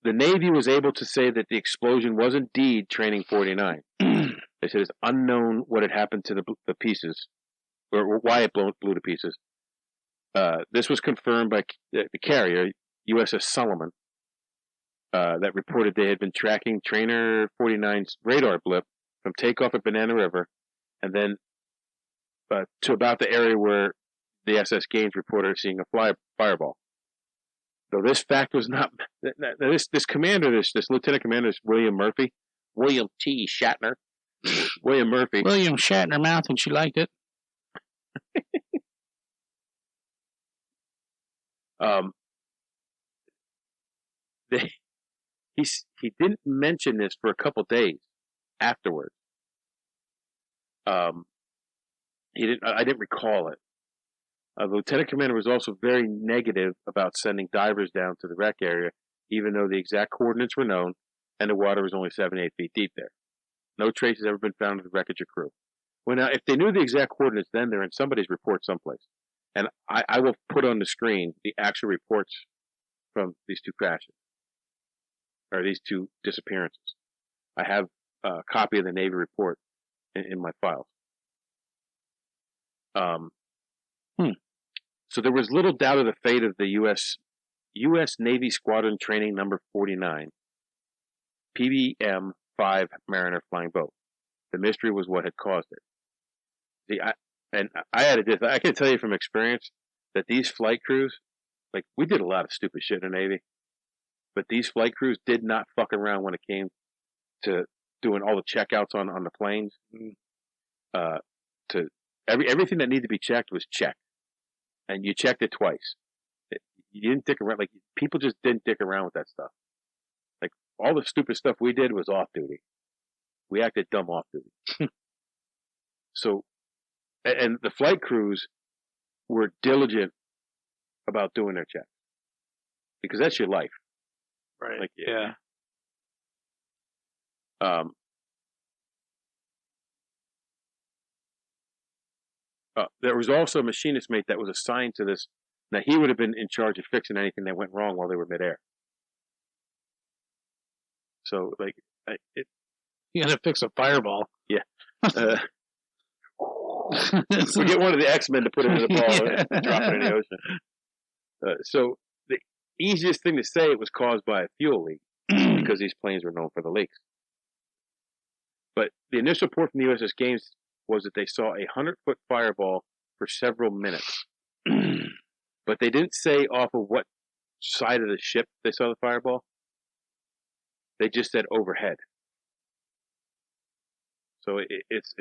the Navy was able to say that the explosion was indeed Training 49. They said it's unknown what had happened to the pieces, or why it blew to pieces. This was confirmed by the carrier, USS Solomon, that reported they had been tracking Trainer 49's radar blip from takeoff at Banana River, and then to about the area where the SS Gaines reported seeing a fireball. So this fact was not. This commander, this lieutenant commander, is William Murphy, William T. Shatner, William Murphy. William Shatner mouth, and she liked it. He didn't mention this for a couple days afterwards. He didn't. I didn't recall it. The lieutenant commander was also very negative about sending divers down to the wreck area, even though the exact coordinates were known and the water was only 7-8 feet deep there. No trace has ever been found of the wreckage or crew. Well, now, if they knew the exact coordinates, then they're in somebody's report someplace. And I will put on the screen the actual reports from these two crashes, or these two disappearances. I have a copy of the Navy report in my files. So there was little doubt of the fate of the U.S. Navy Squadron Training Number 49, PBM-5 Mariner flying boat. The mystery was what had caused it. See, I added this. I can tell you from experience that these flight crews, like, we did a lot of stupid shit in the Navy, but these flight crews did not fuck around when it came to doing all the checkouts on the planes. Everything that needed to be checked was checked. And you checked it twice. You didn't dick around. Like, people just didn't dick around with that stuff. Like, all the stupid stuff we did was off duty. We acted dumb off duty. So, and the flight crews were diligent about doing their checks. Because that's your life. Right. Like, yeah. There was also a machinist mate that was assigned to this. Now, he would have been in charge of fixing anything that went wrong while they were midair. So, like, you had to fix a fireball. Yeah. We get one of the X-Men to put it in the ball and drop it in the ocean. So, the easiest thing to say it was caused by a fuel leak because these planes were known for the leaks. But the initial report from the USS Gaines was that they saw a 100-foot fireball for several minutes. But they didn't say off of what side of the ship they saw the fireball. They just said overhead. So it's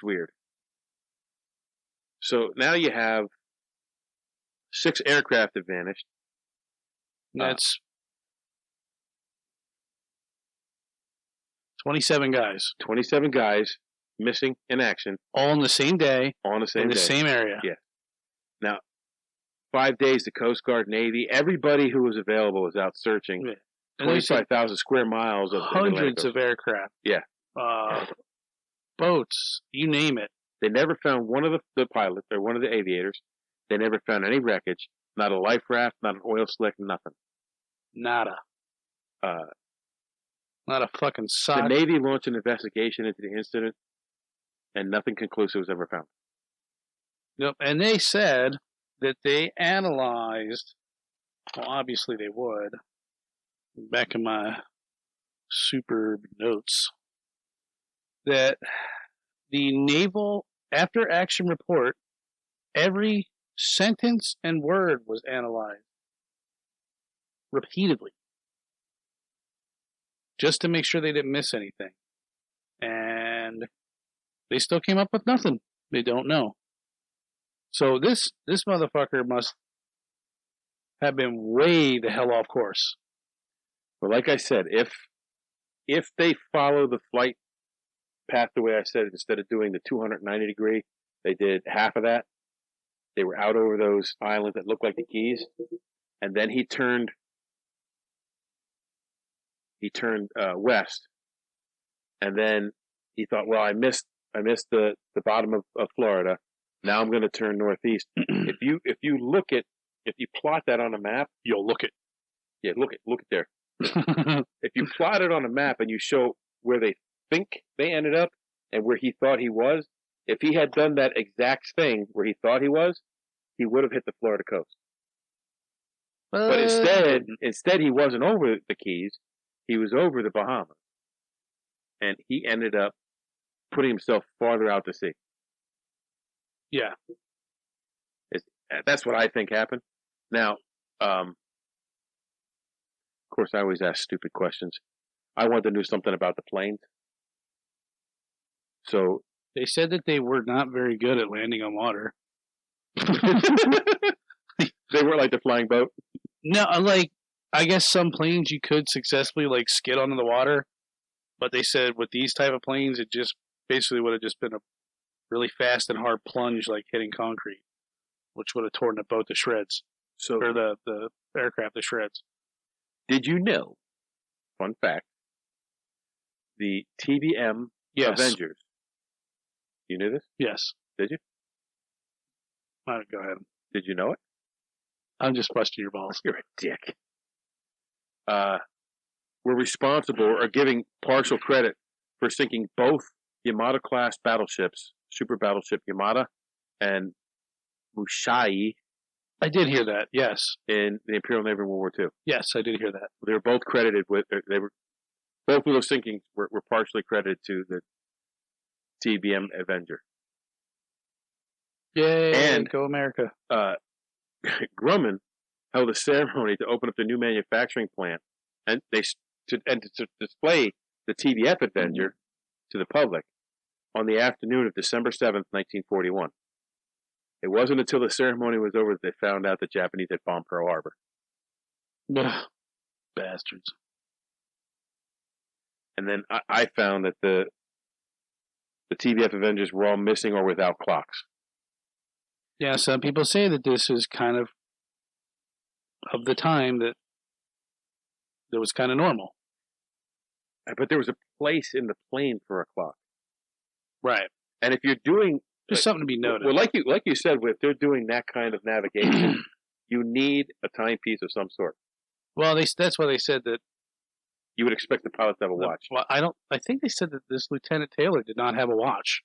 weird. So now you have 6 aircraft have vanished. That's 27 guys. 27 guys missing in action. All on the same day. All on the same day. In the same area. Yeah. Now, 5 days, the Coast Guard, Navy, everybody who was available was out searching. Yeah. 25,000 square miles of hundreds of aircraft. Yeah. Boats, you name it. They never found one of the pilots or one of the aviators. They never found any wreckage. Not a life raft, not an oil slick, nothing. Nada. Not a fucking sock. The Navy launched an investigation into the incident, and nothing conclusive was ever found. Nope. And they said that they analyzed, well, obviously they would, back in my superb notes, that the naval after action report, every sentence and word was analyzed repeatedly just to make sure they didn't miss anything. And they still came up with nothing. They don't know. So this motherfucker must have been way the hell off course. But like I said, if they follow the flight path the way I said, instead of doing the 290 degree, they did half of that. They were out over those islands that looked like the Keys, and then he turned west, and then he thought, well, I missed the bottom of Florida. Now I'm going to turn northeast. If you plot that on a map, Yo, look it. Yeah, look it there. If you plot it on a map and you show where they think they ended up and where he thought he was, if he had done that exact thing where he thought he was, he would have hit the Florida coast. But instead he wasn't over the Keys. He was over the Bahamas. And he ended up putting himself farther out to sea. Yeah. That's what I think happened. Now, of course, I always ask stupid questions. I wanted to know something about the planes. So they said that they were not very good at landing on water. They weren't like the flying boat? No, like, I guess some planes you could successfully, like, skid onto the water. But they said with these type of planes, it just basically would have just been a really fast and hard plunge, like hitting concrete, which would have torn the boat to shreds. Or the aircraft to shreds. Did you know, fun fact, the TBM Avengers, you knew this? Yes. Did you? All right, go ahead. Did you know it? I'm just busting your balls. You're a dick. We're responsible or giving partial credit for sinking both Yamata-class battleships, super battleship Yamata and Musashi. I did hear that, yes. In the Imperial Navy in World War II. Yes, I did hear that. They were both credited with, both of those sinkings were partially credited to the TBM Avenger. Yay, and go America. Grumman held a ceremony to open up the new manufacturing plant and to display the TBF Avenger to the public on the afternoon of December 7th, 1941. It wasn't until the ceremony was over that they found out the Japanese had bombed Pearl Harbor. Ugh, bastards. And then I found that the TBF Avengers were all missing or without clocks. Yeah, some people say that this is kind of the time that was kind of normal. But there was a place in the plane for a clock. Right. And if you're doing... Just something to be noted. Well, like you said, if they're doing that kind of navigation, you need a timepiece of some sort. Well, that's why they said that you would expect the pilot to have a watch. Well, I think they said that this Lieutenant Taylor did not have a watch.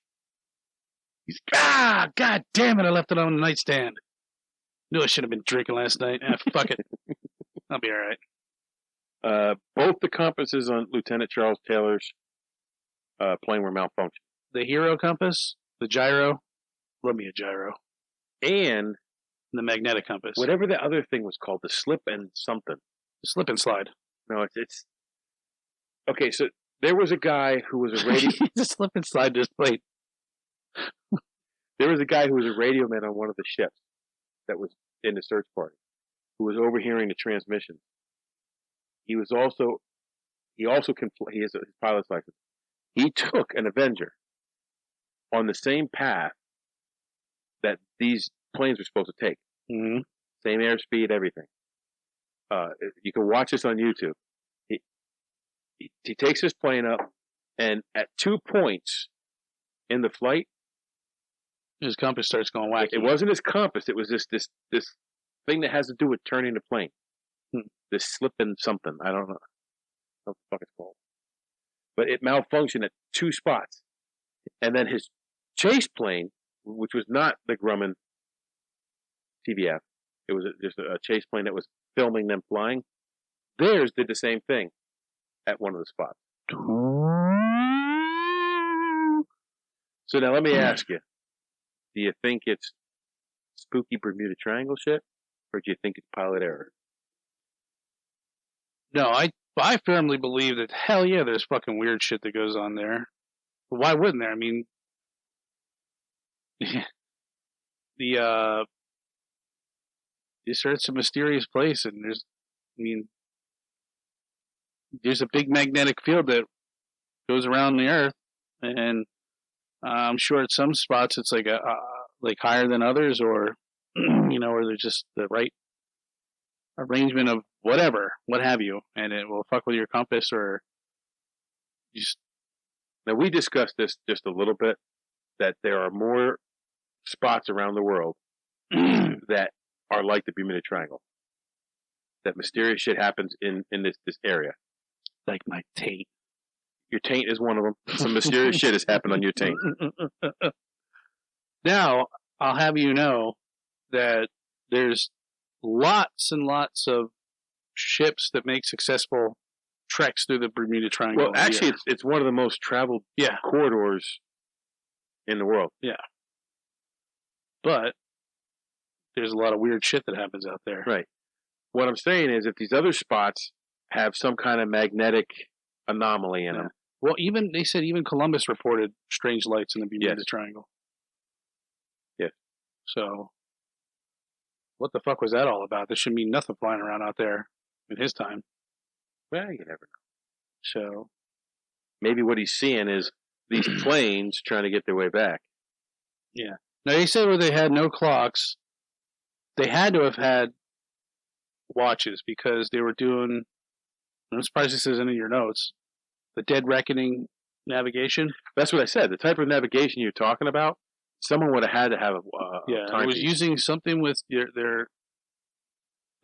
He's God damn it! I left it on the nightstand. Knew I should have been drinking last night. Fuck it. I'll be all right. Both the compasses on Lieutenant Charles Taylor's plane were malfunctioning. The Hero compass. The gyro, love me a gyro, and the magnetic compass. Whatever the other thing was called, the slip and something. The slip and slide. No, it's okay. So there was a guy who was a radio. The slip and slide just played. There was a guy who was a radio man on one of the ships that was in the search party, who was overhearing the transmissions. He has his pilot's license. He took an Avenger on the same path that these planes were supposed to take. Mm-hmm. Same airspeed, everything. You can watch this on YouTube. He takes his plane up, and at 2 points in the flight, his compass starts going wacky. It wasn't his compass. It was this thing that has to do with turning the plane. This slipping something. I don't know what the fuck it's called. But it malfunctioned at 2 spots. And then his chase plane, which was not the Grumman TBF, it was just a chase plane that was filming them flying, theirs did the same thing at one of the spots. So now let me ask you, do you think it's spooky Bermuda Triangle shit, or do you think it's pilot error? No, I firmly believe that hell yeah, there's fucking weird shit that goes on there. But why wouldn't there? I mean, the it's a mysterious place, and there's a big magnetic field that goes around the Earth, and I'm sure at some spots it's like like higher than others, or or they're just the right arrangement of whatever, what have you, and it will fuck with your compass or just. Now we discussed this just a little bit, that there are more spots around the world that are like the Bermuda Triangle. That mysterious shit happens in this area. Like my taint. Your taint is one of them. Some mysterious shit has happened on your taint. Now, I'll have you know that there's lots and lots of ships that make successful treks through the Bermuda Triangle. Well, actually, it's one of the most traveled corridors in the world. Yeah. But there's a lot of weird shit that happens out there. Right. What I'm saying is, if these other spots have some kind of magnetic anomaly in them. Well, they said even Columbus reported strange lights in the Bermuda Triangle. Yeah. So, what the fuck was that all about? There shouldn't be nothing flying around out there in his time. Well, you never know. So, maybe what he's seeing is these planes trying to get their way back. Yeah. Now, they said where they had no clocks, they had to have had watches because they were doing, I'm surprised this isn't in your notes, the Dead Reckoning navigation. That's what I said. The type of navigation you're talking about, someone would have had to have a time. It was using something with the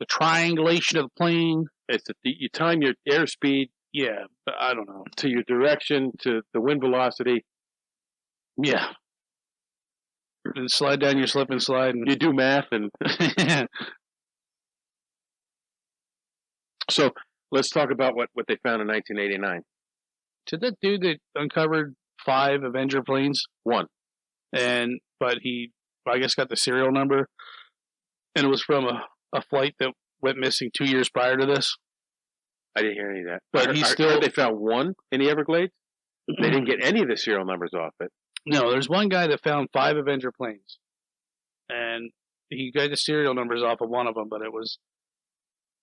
triangulation of the plane. It's you time your airspeed. Yeah, but I don't know. To your direction, to the wind velocity. Yeah. And slide down your slip and slide. And you do math and... So, let's talk about what they found in 1989. To that dude that uncovered 5 Avenger planes? 1. But he, I guess, got the serial number. And it was from a flight that went missing 2 years prior to this. I didn't hear any of that. But they found 1 in the Everglades? They didn't get any of the serial numbers off it. No, there's one guy that found 5 Avenger planes. And he got the serial numbers off of one of them, but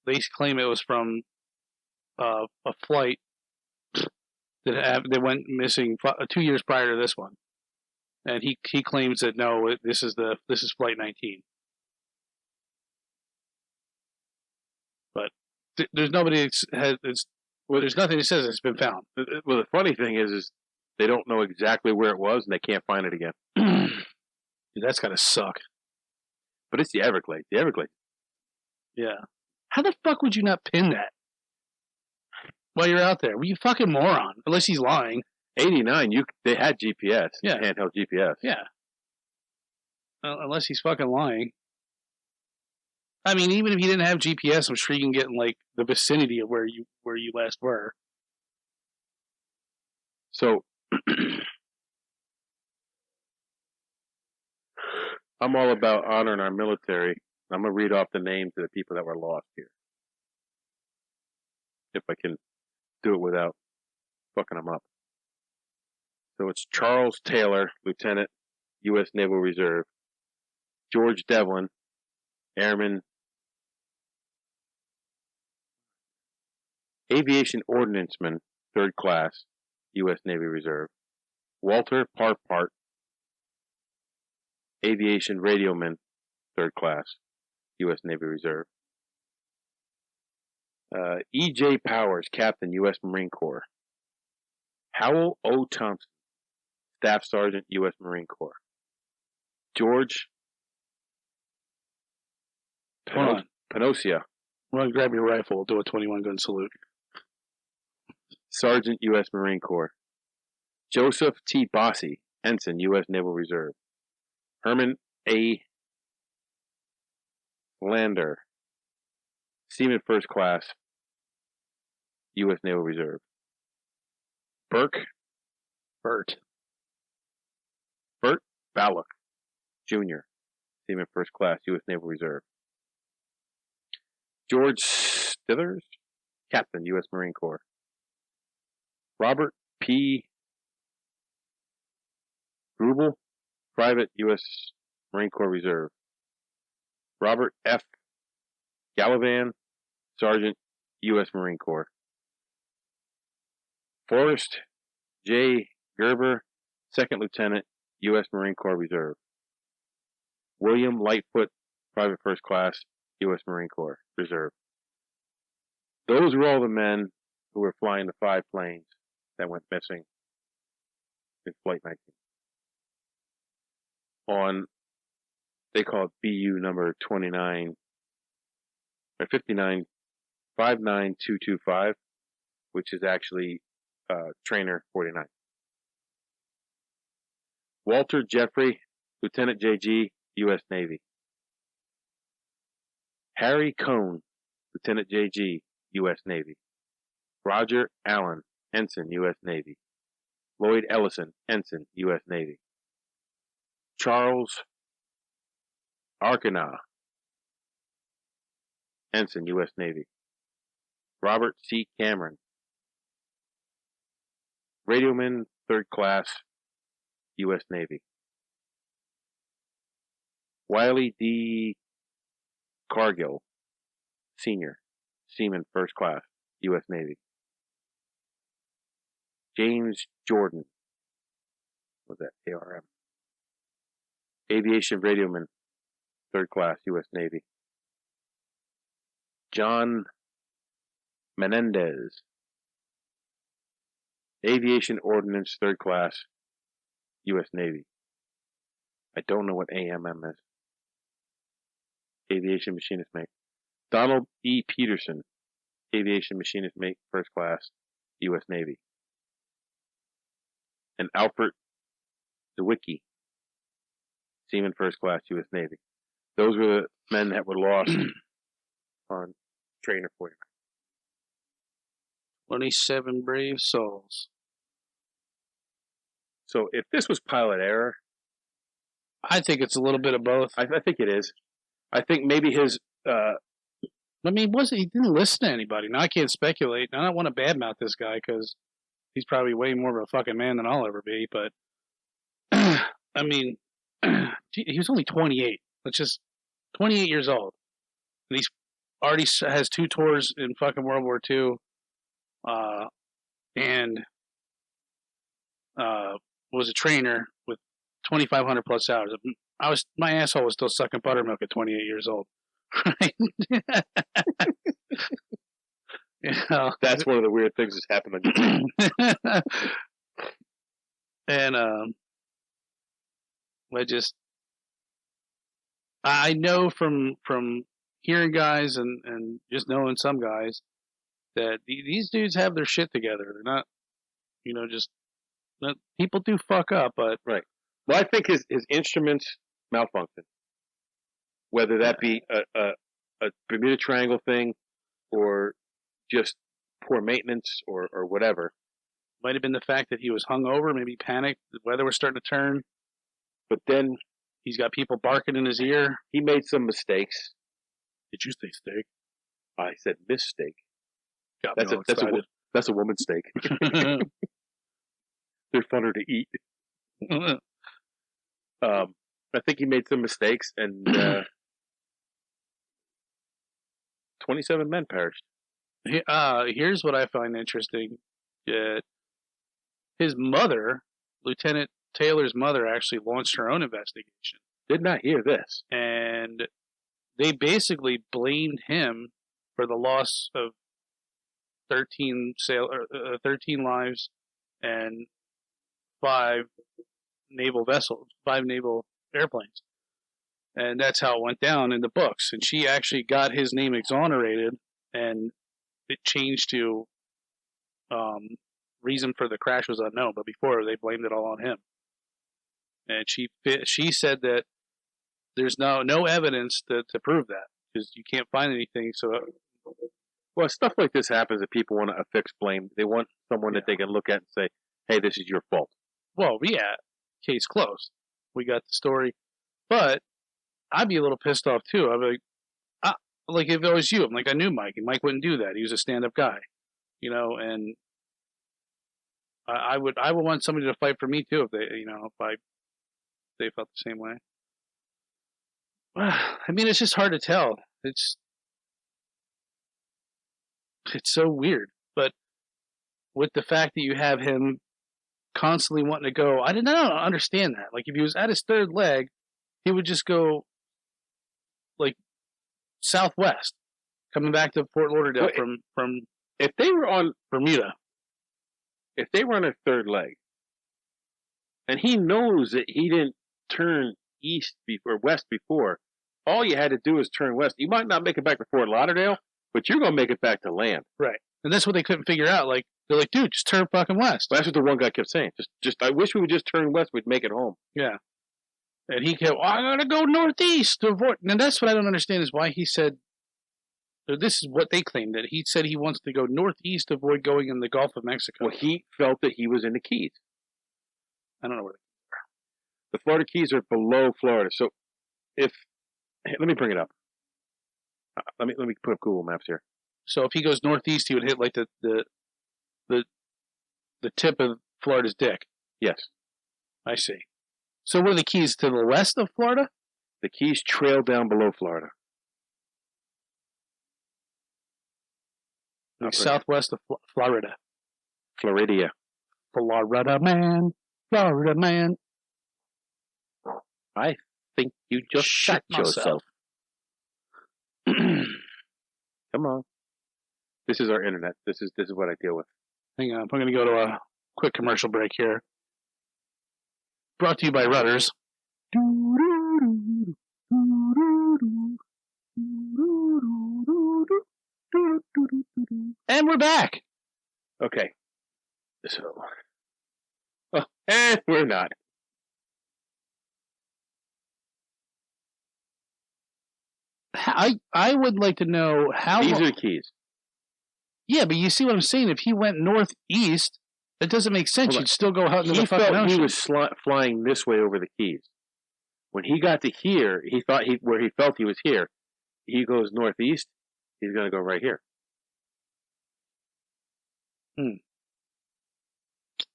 they claim it was from a flight that went missing 2 years prior to this one. And he claims that no, this is flight 19. But there's nobody there's nothing that says it's been found. Well, the funny thing is they don't know exactly where it was and they can't find it again. Dude, that's gotta suck. But it's the Everglades. The Everglades. Yeah. How the fuck would you not pin that while you're out there? Were you fucking moron? Unless he's lying. 89, they had GPS. Yeah. Handheld GPS. Yeah. Unless he's fucking lying. I mean, even if you didn't have GPS, I'm sure you can get in like the vicinity of where you last were. So I'm all about honoring our military. I'm gonna read off the names of the people that were lost here, if I can do it without fucking them up. So it's Charles Taylor, Lieutenant, U.S. Naval Reserve. George Devlin, Airman, Aviation Ordnanceman, 3rd Class, U.S. Navy Reserve. Walter Parpart, Aviation Radioman, 3rd Class, U.S. Navy Reserve. E.J. Powers, Captain, U.S. Marine Corps. Howell O. Thompson, Staff Sergeant, U.S. Marine Corps. George Panosia. Well, grab your rifle. We'll do a 21-gun salute. Sergeant, U.S. Marine Corps. Joseph T. Bossy, Ensign, U.S. Naval Reserve. Herman A. Lander, Seaman, 1st Class, U.S. Naval Reserve. Bert Ballock, Jr., Seaman First Class, U.S. Naval Reserve. George Stithers, Captain, U.S. Marine Corps. Robert P. Grubel, Private, U.S. Marine Corps Reserve. Robert F. Gallivan, Sergeant, U.S. Marine Corps. Forrest J. Gerber, Second Lieutenant, U.S. Marine Corps Reserve. William Lightfoot, Private First Class, U.S. Marine Corps Reserve. Those were all the men who were flying the 5 planes that went missing in Flight 19. On, they call it BU number 59, or 59225, which is actually Trainer 49. Walter Jeffrey, Lieutenant JG, U.S. Navy. Harry Cohn, Lieutenant JG, U.S. Navy. Roger Allen, Ensign, U.S. Navy. Lloyd Ellison, Ensign, U.S. Navy. Charles Arcana, Ensign, U.S. Navy. Robert C. Cameron, Radioman, 3rd Class, U.S. Navy. Wiley D. Cargill, Senior, Seaman, 1st Class, U.S. Navy. James Jordan, what was that, ARM? Aviation Radioman, 3rd Class, U.S. Navy. John Menendez, Aviation Ordnance, 3rd Class, U.S. Navy. I don't know what AMM is. Aviation Machinist Mate. Donald E. Peterson, Aviation Machinist Mate, 1st Class, U.S. Navy. And Alfred DeWicki, Seaman, 1st Class, U.S. Navy. Those were the men that were lost on Trainer 49. 27 brave souls. So if this was pilot error, I think it's a little bit of both. I think it is. I think maybe his. I mean, he didn't listen to anybody. Now I can't speculate. I don't want to badmouth this guy because he's probably way more of a fucking man than I'll ever be. But I mean, he was only 28. That's just 28 years old, and he's already has 2 tours in fucking World War II, and was a trainer with 2,500 plus hours. My asshole was still sucking buttermilk at 28 years old. Right? You know? That's one of the weird things that's happened on YouTube. And I know from hearing guys and just knowing some guys that these dudes have their shit together. They're not, people do fuck up, but right. Well, I think his instruments malfunction, whether that be a Bermuda Triangle thing or just poor maintenance or whatever. Might have been the fact that he was hungover, maybe panicked. The weather was starting to turn. But then he's got people barking in his ear. He made some mistakes. Did you say steak? I said mistake. That's a woman's steak. They're funner to eat. I think he made some mistakes, and 27 men perished. Here's what I find interesting. His mother, Lieutenant Taylor's mother, actually launched her own investigation. Did not hear this. And they basically blamed him for the loss of 13 lives and 5 naval vessels, 5 naval airplanes. And that's how it went down in the books. And she actually got his name exonerated, and it changed to reason for the crash was unknown. But before, they blamed it all on him. And she said that there's no evidence to prove that, because you can't find anything. So, well, stuff like this happens that people want to affix blame. They want someone that they can look at and say, "Hey, this is your fault." Well, yeah, case closed. We got the story, but I'd be a little pissed off too. I'd be like if it was you, I'm like, I knew Mike, and Mike wouldn't do that. He was a stand-up guy, and I would want somebody to fight for me too if they felt the same way. I mean, it's just hard to tell. It's so weird, but with the fact that you have him constantly wanting to go, I don't understand that. Like if he was at his third leg, he would just go like southwest, coming back to Fort Lauderdale from if they were on Bermuda. If they were on a third leg, and he knows that he didn't turn west before, all you had to do is turn west. You might not make it back to Fort Lauderdale, but you're going to make it back to land. Right. And that's what they couldn't figure out. Like, they're like, dude, just turn fucking west. That's what the one guy kept saying. I wish we would just turn west. We'd make it home. Yeah. And he kept, I got to go northeast to avoid. And that's what I don't understand is why he said, or this is what they claimed, that he said he wants to go northeast to avoid going in the Gulf of Mexico. Well, he felt that he was in the Keys. I don't know where they are. The Florida Keys are below Florida. So let me bring it up. Let me put up Google Maps here. So if he goes northeast, he would hit like the tip of Florida's dick. Yes. I see. So what are the Keys to the west of Florida? The Keys trail down below Florida. Like southwest of Florida. Florida. Florida man. Florida man. I think you just shot yourself. Come on. This is our internet. This is what I deal with. Hang on. I'm going to go to a quick commercial break here. Brought to you by Rudders. And we're back. Okay. So. Oh, and we're not. I would like to know how. These are the Keys. Yeah, but you see what I'm saying? If he went northeast, that doesn't make sense. You'd still go out into the fucking ocean. He was flying this way over the Keys. When he got to here, he thought where he felt he was here. He goes northeast. He's going to go right here.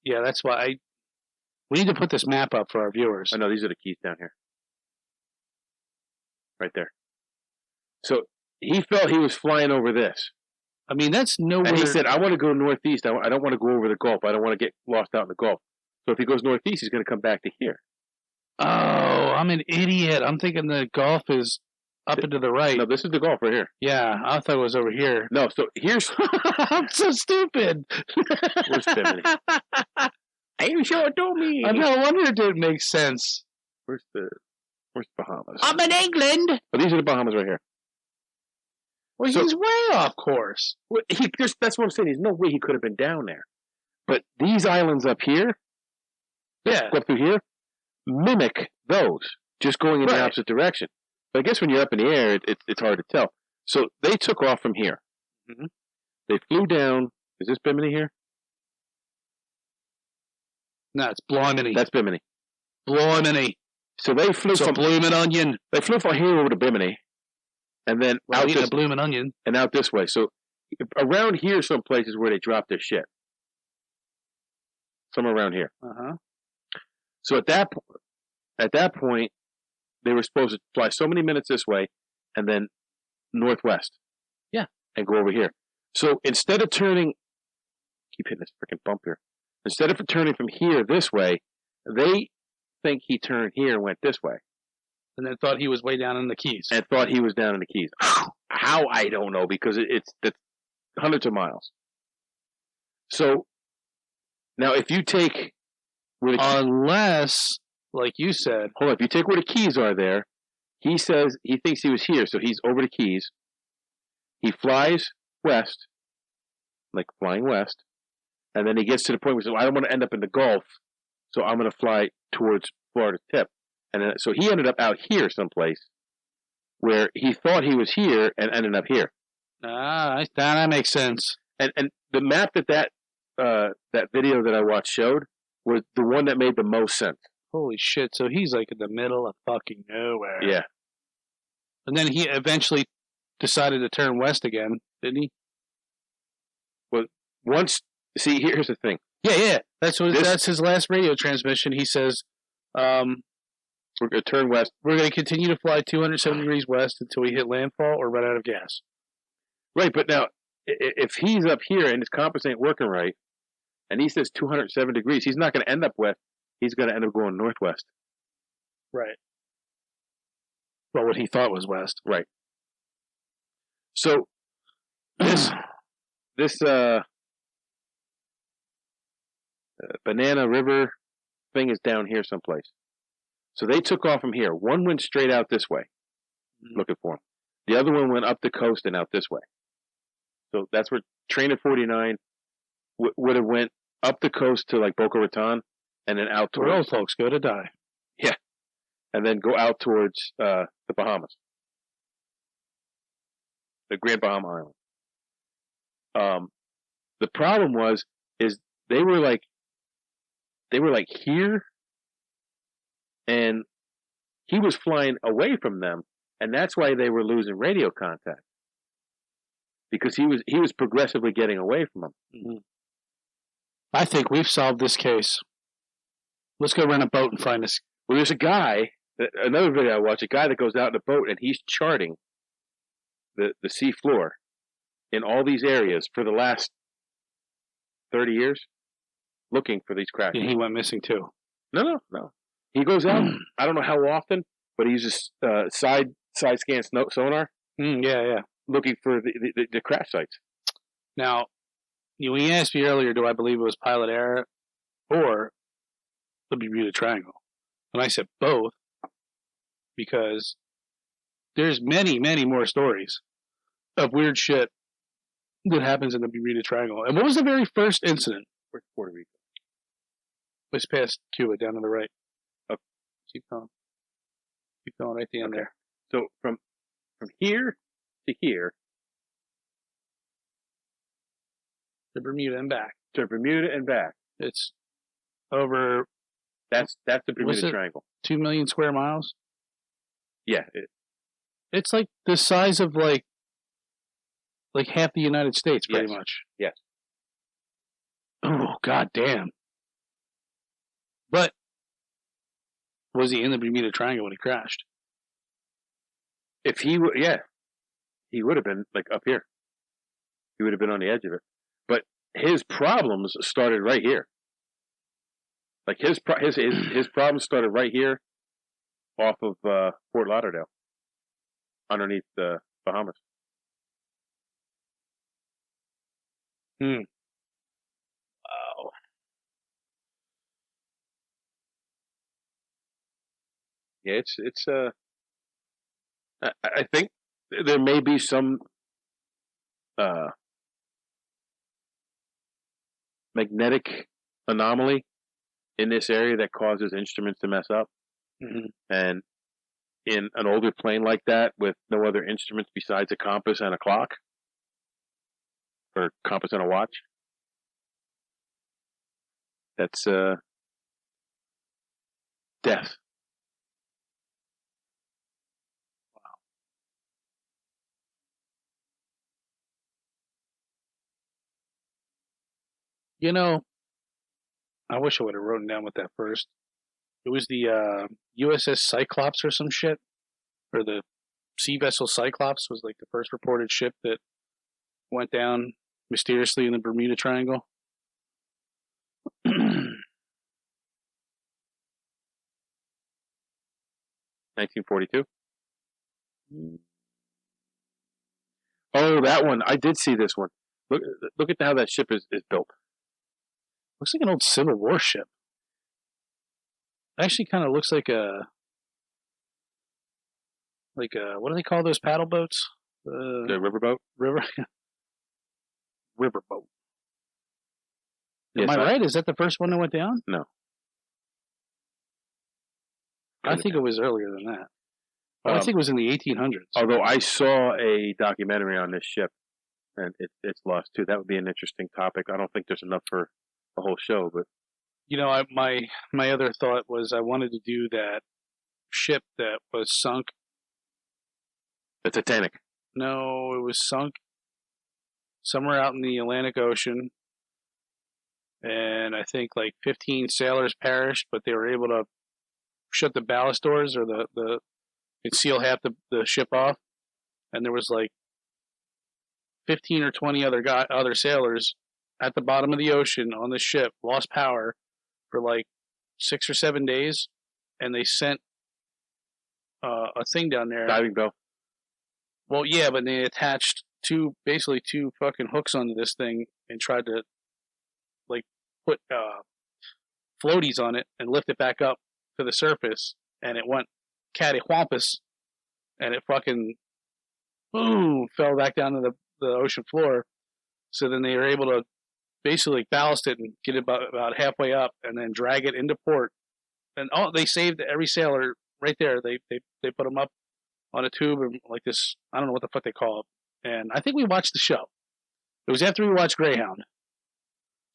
Yeah, that's why we need to put this map up for our viewers. I know these are the Keys down here. Right there. So he felt he was flying over this. I mean, that's nowhere. And he said, I want to go northeast. I don't want to go over the Gulf. I don't want to get lost out in the Gulf. So if he goes northeast, he's going to come back to here. Oh, I'm an idiot. I'm thinking the Gulf is up and to the right. No, this is the Gulf right here. Yeah, I thought it was over here. No, so here's... I'm so stupid. Where's Bimini? Are you sure it don't mean? I know, I wonder it didn't make sense. Where's Bahamas? I'm in England. Oh, these are the Bahamas right here. Well, he's way off course. Well, that's what I'm saying. There's no way he could have been down there. But these islands up here, yeah, go up through here, mimic those, just going in the opposite direction. But I guess when you're up in the air, it's hard to tell. So they took off from here. Mm-hmm. They flew down. Is this Bimini here? No, it's Blimini. That's Bimini. Blimini. So they flew from bloomin' onion. They flew from here over to Bimini, and then out this bloomin' onion, and out this way. So around here, some places where they dropped their shit. Somewhere around here. So at that point, they were supposed to fly so many minutes this way, and then northwest. Yeah, and go over here. So instead of turning, keep hitting this freaking bump here. Instead of turning from here this way, they think he turned here and went this way. And then thought he was way down in the Keys. And thought he was down in the Keys. How, I don't know, because it's hundreds of miles. So, now if you take... Unless, like you said... Hold on, if you take where the Keys are there, he says he thinks he was here, so he's over the Keys. He flies west, like flying west, and then he gets to the point where he says, I don't want to end up in the Gulf, so I'm going to fly towards Florida's tip. And then, so he ended up out here someplace where he thought he was here and ended up here. Ah, that makes sense. And the map that video that I watched showed was the one that made the most sense. Holy shit, so he's like in the middle of fucking nowhere. Yeah. And then he eventually decided to turn west again, didn't he? See, here's the thing. Yeah. That's his last radio transmission. He says, we're going to turn west. We're going to continue to fly 270 degrees west until we hit landfall or run out of gas. Right, but now, if he's up here and his compass ain't working right, and he says 207 degrees, he's not going to end up west. He's going to end up going northwest. Right. Well, what he thought was west. Right. So, this Banana River thing is down here someplace. So they took off from here. One went straight out this way, looking for him. The other one went up the coast and out this way. So that's where Trainer 49 would have went up the coast to like Boca Raton and then out towards... Where old folks go to die. Yeah. And then go out towards the Bahamas. The Grand Bahama Island. The problem is they were like here, and he was flying away from them, and that's why they were losing radio contact, because he was progressively getting away from them. Mm-hmm. I think we've solved this case. Let's go rent a boat and find this. Well, there's a guy, another video I watched, a guy that goes out in a boat and he's charting the sea floor in all these areas for the last 30 years, looking for these crashes. Yeah, he went missing too. No. He goes out, I don't know how often, but he uses side scan sonar. Yeah. Looking for the crash sites. Now, when you asked me earlier, do I believe it was pilot error or the Bermuda Triangle? And I said both, because there's many, many more stories of weird shit that happens in the Bermuda Triangle. And what was the very first incident? Where's Puerto Rico? It's past Cuba, down to the right. Oh, keep going. Keep going right down there. So from here to here. To Bermuda and back. To Bermuda and back. It's over... That's the Bermuda Triangle. 2 million square miles? Yeah. It's like the size of like half the United States, pretty much. Yes. Oh, god damn. But was he in the Bermuda Triangle when he crashed? If he would, he would have been like up here. He would have been on the edge of it. But his problems started right here. Like his problems started right here, off of Fort Lauderdale, underneath the Bahamas. Wow. Yeah, it's I think there may be some magnetic anomaly in this area that causes instruments to mess up. Mm-hmm. And in an older plane like that, with no other instruments besides a compass and a clock, or compass and a watch, that's death. Wow. You know, I wish I would have written down with that first. It was the USS Cyclops or some shit, or the sea vessel Cyclops was like the first reported ship that went down mysteriously in the Bermuda Triangle. 1942. Oh, that one. I did see this one. Look at how that ship is built. Looks like an old Civil War ship. Actually, kind of looks like a what do they call those paddle boats? The riverboat. Riverboat. Yes, Am I right? Is that the first one that went down? No. I think it was earlier than that. I think it was in the 1800s. Although I saw a documentary on this ship, and it's lost too. That would be an interesting topic. I don't think there's enough for the whole show, but you know, my other thought was I wanted to do that ship that was sunk The Titanic. No, it was sunk somewhere out in the Atlantic Ocean, and I think like 15 sailors perished, but they were able to shut the ballast doors or the and seal half the ship off, and there was like 15 or 20 other sailors at the bottom of the ocean on the ship, lost power for like 6 or 7 days, and they sent a thing down there. Diving bell. Well, yeah, but they attached basically two fucking hooks onto this thing and tried to like put floaties on it and lift it back up to the surface, and it went cattywampus, and it fucking boom fell back down to the ocean floor. So then they were able to basically ballast it and get it about halfway up, and then drag it into port. And they saved every sailor right there. They put them up on a tube and like this. I don't know what the fuck they call it. And I think we watched the show. It was after we watched Greyhound.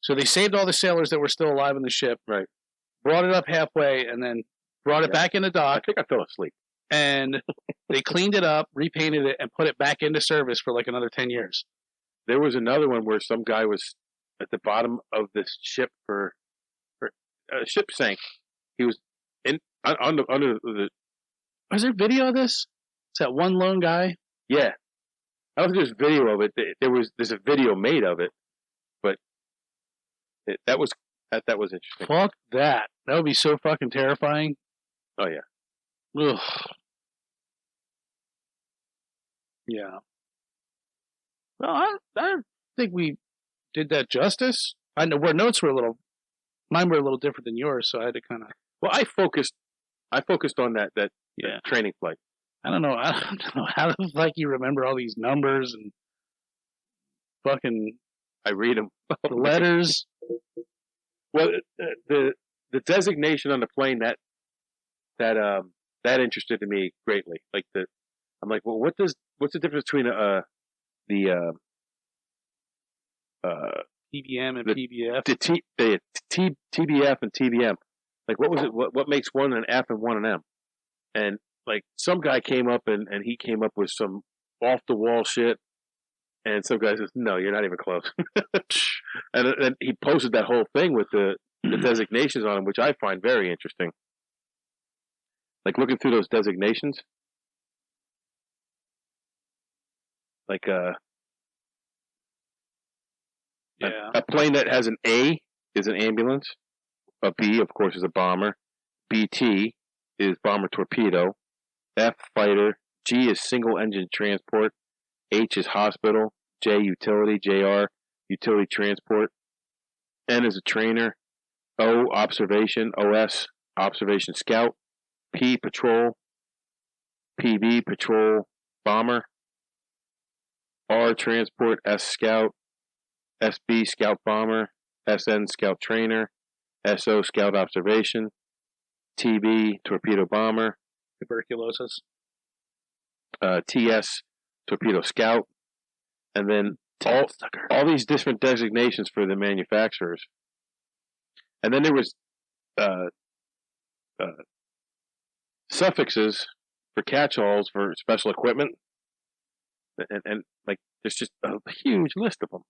So they saved all the sailors that were still alive in the ship. Right. Brought it up halfway and then brought it back in the dock. I think I fell asleep. And they cleaned it up, repainted it, and put it back into service for like another 10 years. There was another one where some guy was at the bottom of this ship for a ship sank. He was under the. Was there video of this? It's that one lone guy. Yeah, I don't think there's video of it. There's a video made of it, but that was interesting. Fuck that. That would be so fucking terrifying. Oh yeah. Ugh. Yeah. Well, I think we did that justice. I know where notes were mine were a little different than yours, so I had to kind of. Well, I focused on that training flight. I don't know how the fuck you remember all these numbers and fucking. I read them. The letters. Well, the designation on the plane that interested me greatly. Like I'm like, well, what's the difference between the PBM and PBF? The TBF and TBM. Like, what was it? What makes one an F and one an M? And like, some guy came up and he came up with some off the wall shit. And some guy says, "No, you're not even close." and he posted that whole thing with the designations on them, which I find very interesting. Like looking through those designations, like a plane that has an A is an ambulance. A B, of course, is a bomber. BT is bomber torpedo. F, fighter. G is single engine transport. H is hospital. J, utility. JR, utility transport. N is a trainer. O, observation. OS, observation scout. P, patrol. PB, patrol bomber. R, transport. S, scout. SB, scout bomber. SN, scout trainer. SO, scout observation. TB, torpedo bomber. Tuberculosis. TS, torpedo scout. And then all these different designations for the manufacturers. And then there was suffixes for catch-alls for special equipment. And like, there's just a huge list of them.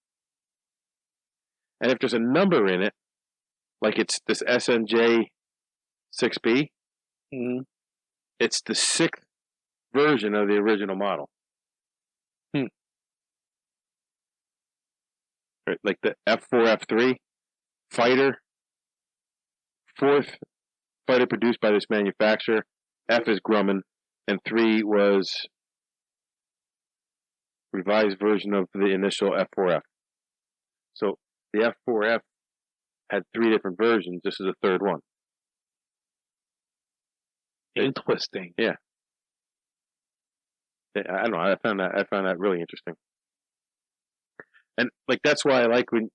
And if there's a number in it, like it's this SNJ 6B, it's the 6th version of the original model. Right, like the F4, F3 fighter, 4th fighter produced by this manufacturer. F is Grumman, and 3 was revised version of the initial F4F. So the F4F had 3 different versions. This is the 3rd one. Interesting. Yeah. I don't know. I found that really interesting. And like that's why I like when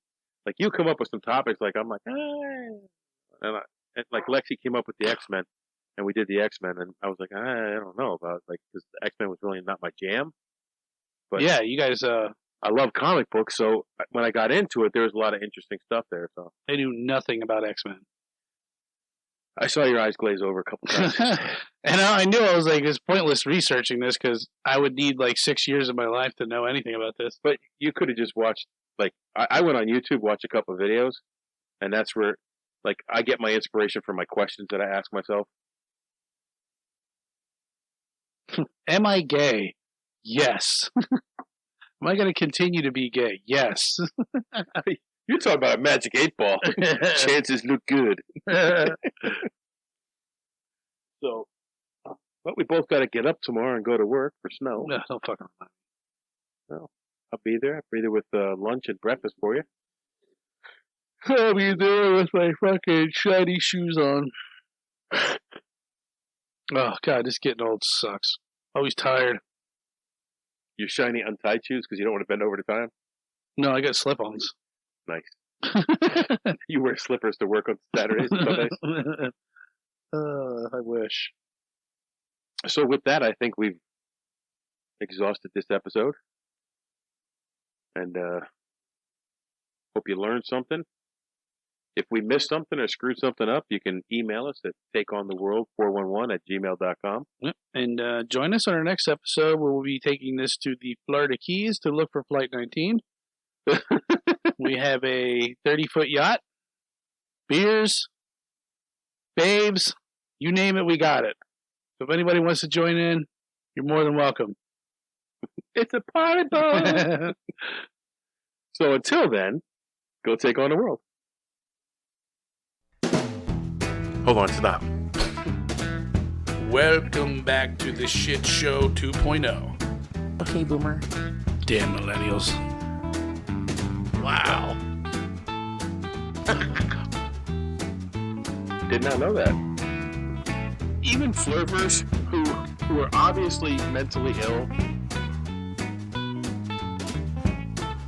like you come up with some topics like I'm like and like Lexi came up with the X-Men and we did the X-Men and I was like I don't know about like because the X-Men was really not my jam. But yeah, you guys. I love comic books, so when I got into it, there was a lot of interesting stuff there. So I knew nothing about X-Men. I saw your eyes glaze over a couple times. And I knew I was like, it's pointless researching this because I would need like 6 years of my life to know anything about this. But you could have just watched, like, I went on YouTube, watched a couple of videos, and that's where, like, I get my inspiration from my questions that I ask myself. Am I gay? Yes. Am I going to continue to be gay? Yes. You're talking about a magic 8-ball. Chances look good. So, but we both got to get up tomorrow and go to work for snow. No, don't fucking mind. Well, I'll be there. I'll be there with lunch and breakfast for you. I'll be there with my fucking shiny shoes on. Oh, God, this getting old sucks. Always tired. Your shiny untied shoes because you don't want to bend over to tie them? No, I got slip-ons. Nice. You wear slippers to work on Saturdays and Sundays? I wish. So with that, I think we've exhausted this episode. And hope you learned something. If we missed something or screwed something up, you can email us at takeontheworld411@gmail.com. Yep. And join us on our next episode where we'll be taking this to the Florida Keys to look for Flight 19. We have a 30-foot yacht, beers, babes, you name it, we got it. So if anybody wants to join in, you're more than welcome. It's a party boat! So until then, go take on the world. Hold on, stop. Welcome back to the Shit Show 2.0. Okay, Boomer. Damn millennials. Wow. Did not know that. Even flirters who are obviously mentally ill.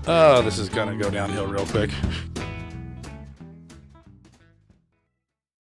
Oh, this is gonna go downhill real quick.